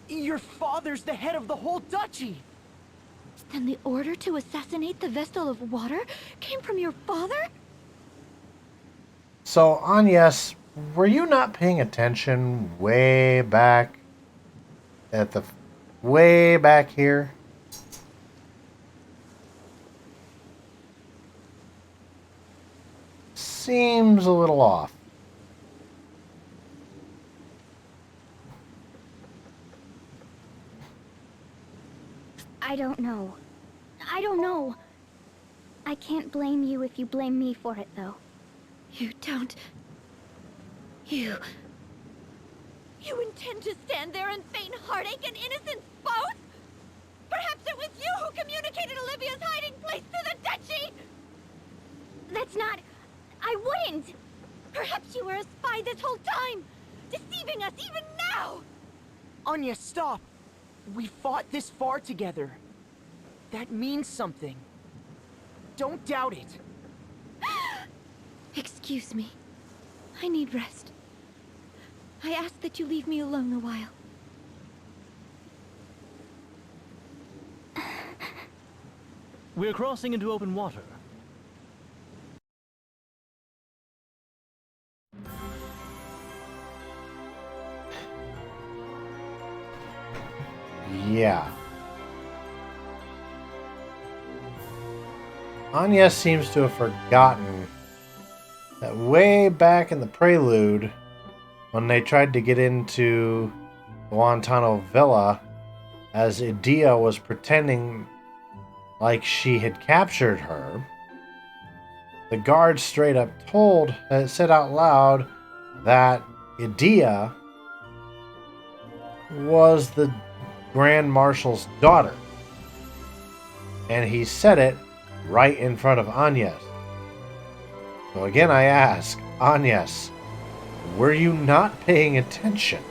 your father's the head of the whole duchy! Then the order to assassinate the Vestal of Water came from your father? So, Agnes, were you not paying attention way back way back here? Seems a little off. I don't know. I don't know. I can't blame you if you blame me for it, though. You don't... You intend to stand there and feign heartache and innocence both? Perhaps it was you who communicated Olivia's hiding place to the duchy? That's not... I wouldn't! Perhaps you were a spy this whole time, deceiving us even now! Anya, stop! We fought this far together. That means something. Don't doubt it. Excuse me. I need rest. I ask that you leave me alone a while. We're crossing into open water. Yeah. Anya seems to have forgotten that way back in the Prelude, when they tried to get into Guantano Villa, as Adia was pretending like she had captured her, the guard straight up said out loud that Adia was the Grand Marshal's daughter. And he said it right in front of Agnes. So again I ask, Agnes, were you not paying attention?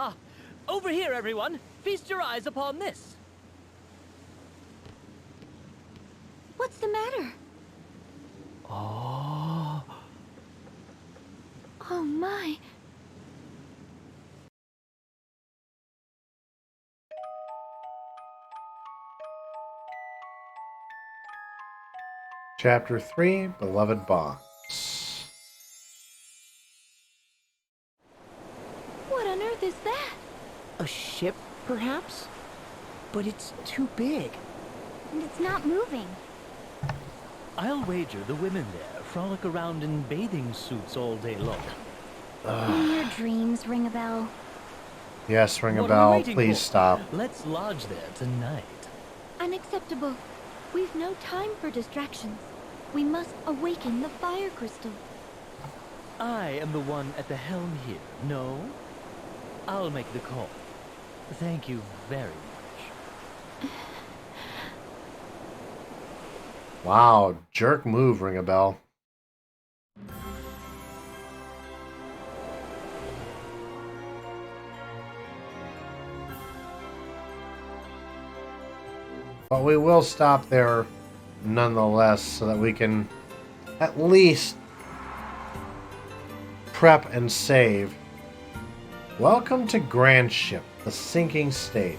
Ah, over here, everyone. Feast your eyes upon this. What's the matter? Oh. Oh my. Chapter 3, Beloved Box. What on earth is that? A ship, perhaps? But it's too big. And it's not moving. I'll wager the women there frolic around in bathing suits all day long. In your dreams, ring a bell. Yes, ring a What are we bell. waiting Please for? stop. Let's lodge there tonight. Unacceptable. We've no time for distractions. We must awaken the fire crystal. I am the one at the helm here, no? I'll make the call. Thank you very much. Wow, jerk move, ring a bell. But we will stop there nonetheless so that we can at least prep and save. Welcome to Grand Ship, the sinking state.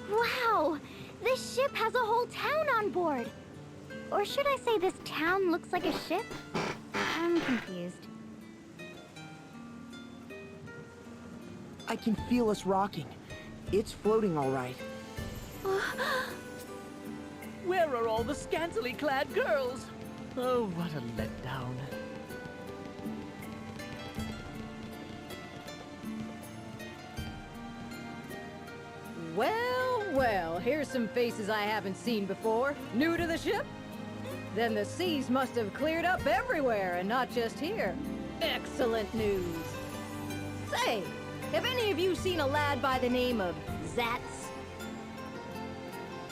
Wow! This ship has a whole town on board. Or should I say this town looks like a ship? I'm confused. I can feel us rocking. It's floating all right. Where are all the scantily clad girls? Oh, what a letdown. Well, well, here's some faces I haven't seen before. New to the ship? Then the seas must have cleared up everywhere and not just here. Excellent news. Say, have any of you seen a lad by the name of Zatz?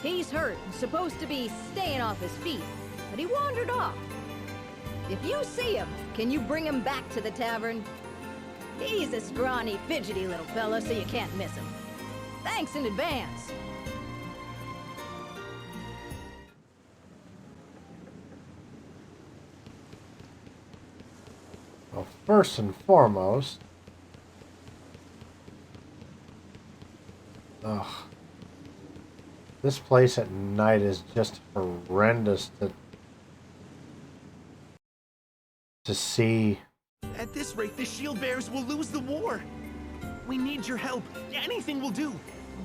He's hurt and supposed to be staying off his feet, but he wandered off. If you see him, can you bring him back to the tavern? He's a scrawny, fidgety little fella, so you can't miss him. Thanks in advance. Well, first and foremost, this place at night is just horrendous to see. At this rate, the shield bearers will lose the war. We need your help. Anything will do.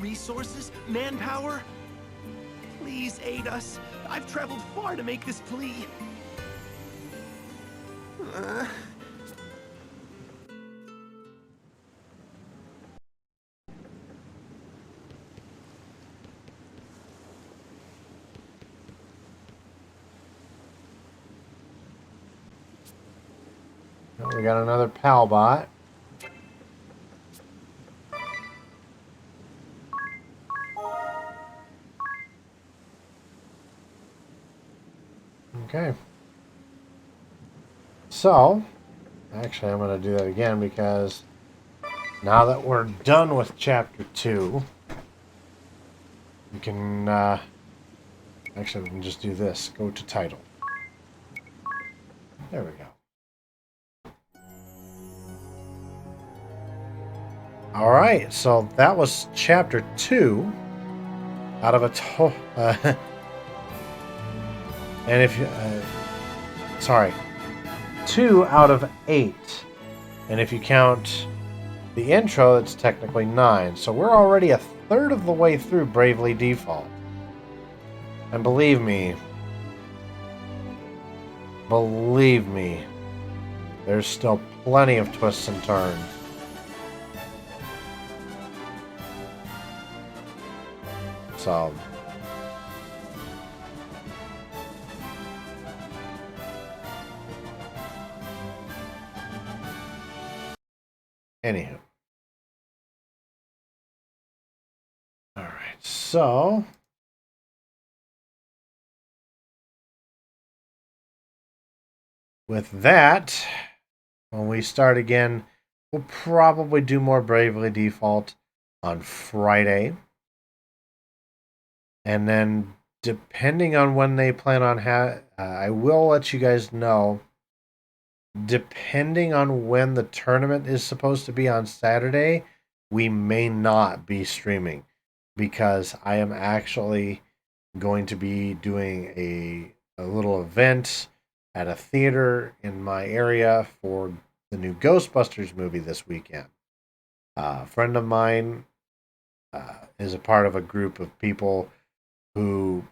Resources, manpower. Please aid us. I've traveled far to make this plea. We got another pal bot. Okay. So, actually I'm going to do that again because now that we're done with Chapter 2, we can, actually we can just do this. Go to title. There we go. Alright, so that was Chapter 2 out of a and if you, sorry, 2 out of 8. And if you count the intro, it's technically 9. So we're already a third of the way through Bravely Default. And believe me, there's still plenty of twists and turns. So, anywho. Alright, so with that, when we start again we'll probably do more Bravely Default on Friday. And then, depending on when they plan on I will let you guys know. Depending on when the tournament is supposed to be on Saturday, we may not be streaming because I am actually going to be doing a little event at a theater in my area for the new Ghostbusters movie this weekend. A friend of mine is a part of a group of people who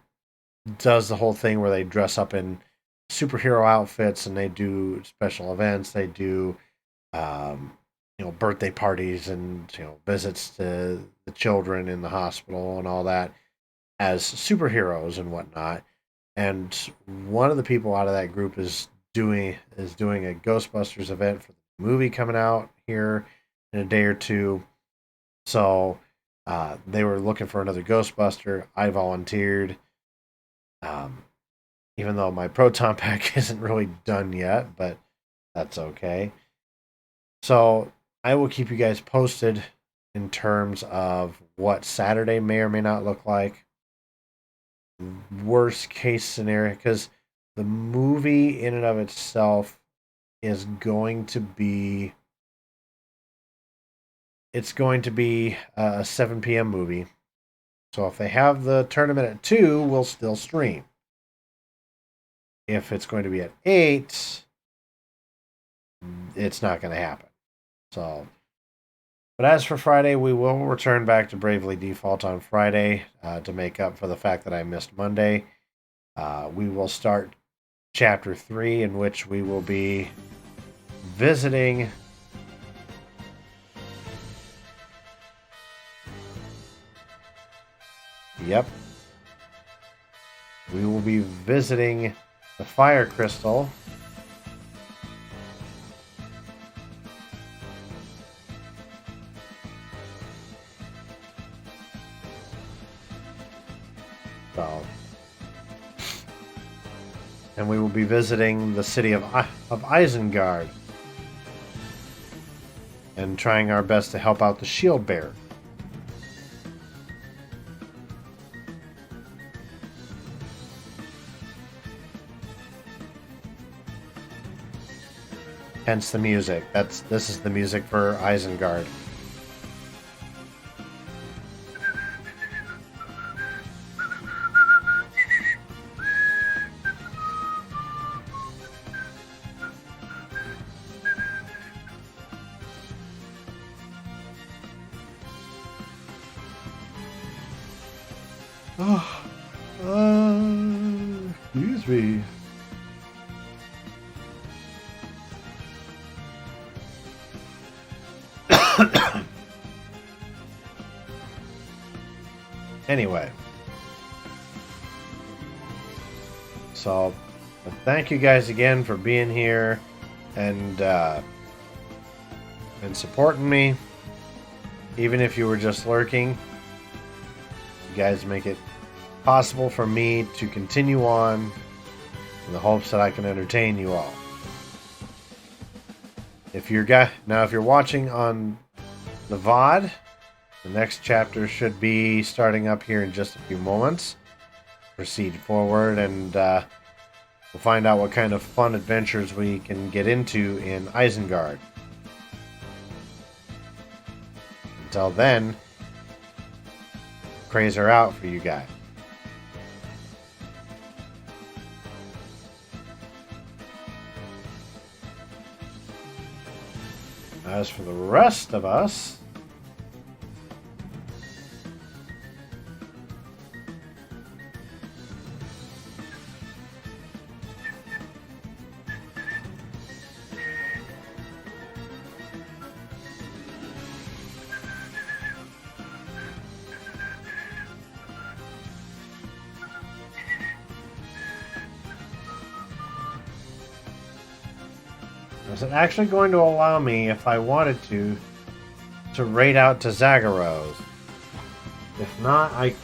does the whole thing where they dress up in superhero outfits and they do special events. They do, birthday parties and visits to the children in the hospital and all that as superheroes and whatnot. And one of the people out of that group is doing a Ghostbusters event for the movie coming out here in a day or two. So they were looking for another Ghostbuster. I volunteered. Even though my Proton Pack isn't really done yet, but that's okay. So I will keep you guys posted in terms of what Saturday may or may not look like. Worst case scenario, because the movie in and of itself is going to be... It's going to be a 7 p.m. movie. So if they have the tournament at 2, we'll still stream. If it's going to be at 8, it's not going to happen. So, but as for Friday, we will return back to Bravely Default on Friday to make up for the fact that I missed Monday. We will start Chapter 3, in which we will be visiting Yep. We will be visiting the Fire Crystal. So, and we will be visiting the city of Isengard and trying our best to help out the shield bearer. Hence the music. This is the music for Isengard. Excuse me. Anyway, so thank you guys again for being here and supporting me, even if you were just lurking. You guys make it possible for me to continue on in the hopes that I can entertain you all. If you're watching on the VOD, the next chapter should be starting up here in just a few moments. Proceed forward and we'll find out what kind of fun adventures we can get into in Isengard. Until then, craze are out for you guys. As for the rest of us, is it actually going to allow me, if I wanted to raid out to Zagharos? If not, I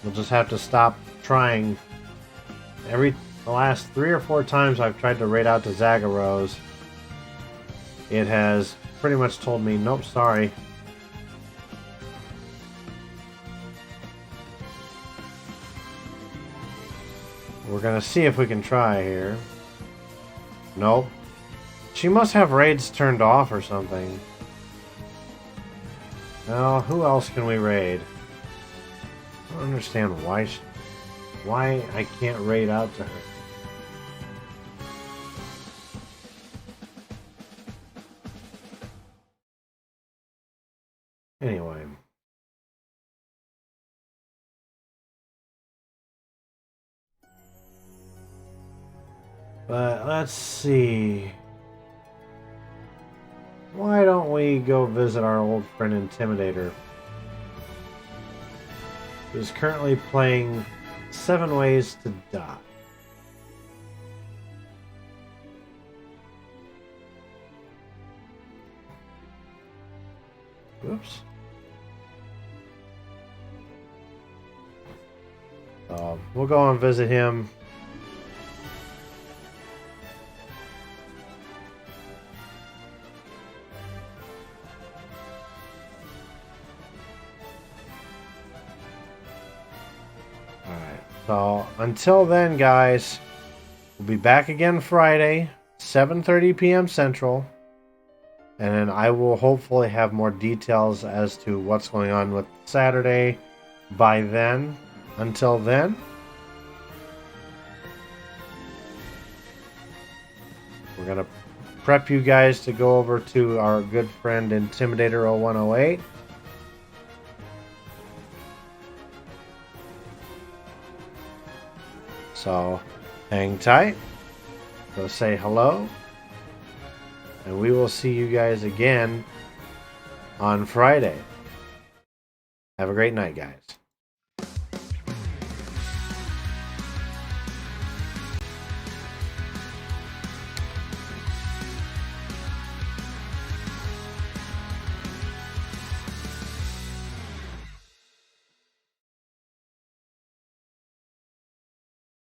will just have to stop trying. The last 3 or 4 times I've tried to raid out to Zagharos, it has pretty much told me, nope, sorry. We're gonna see if we can try here. Nope. She must have raids turned off or something. Now, who else can we raid? I don't understand why I can't raid out to her. Anyway. But let's see. Why don't we go visit our old friend Intimidator? Who's currently playing 7 Ways to Die. Oops. We'll go and visit him. Alright, so until then, guys, we'll be back again Friday, 7:30 p.m. Central. And then I will hopefully have more details as to what's going on with Saturday by then. Until then, we're going to prep you guys to go over to our good friend Intimidator 0108. So, hang tight. Go say hello. And we will see you guys again on Friday. Have a great night, guys.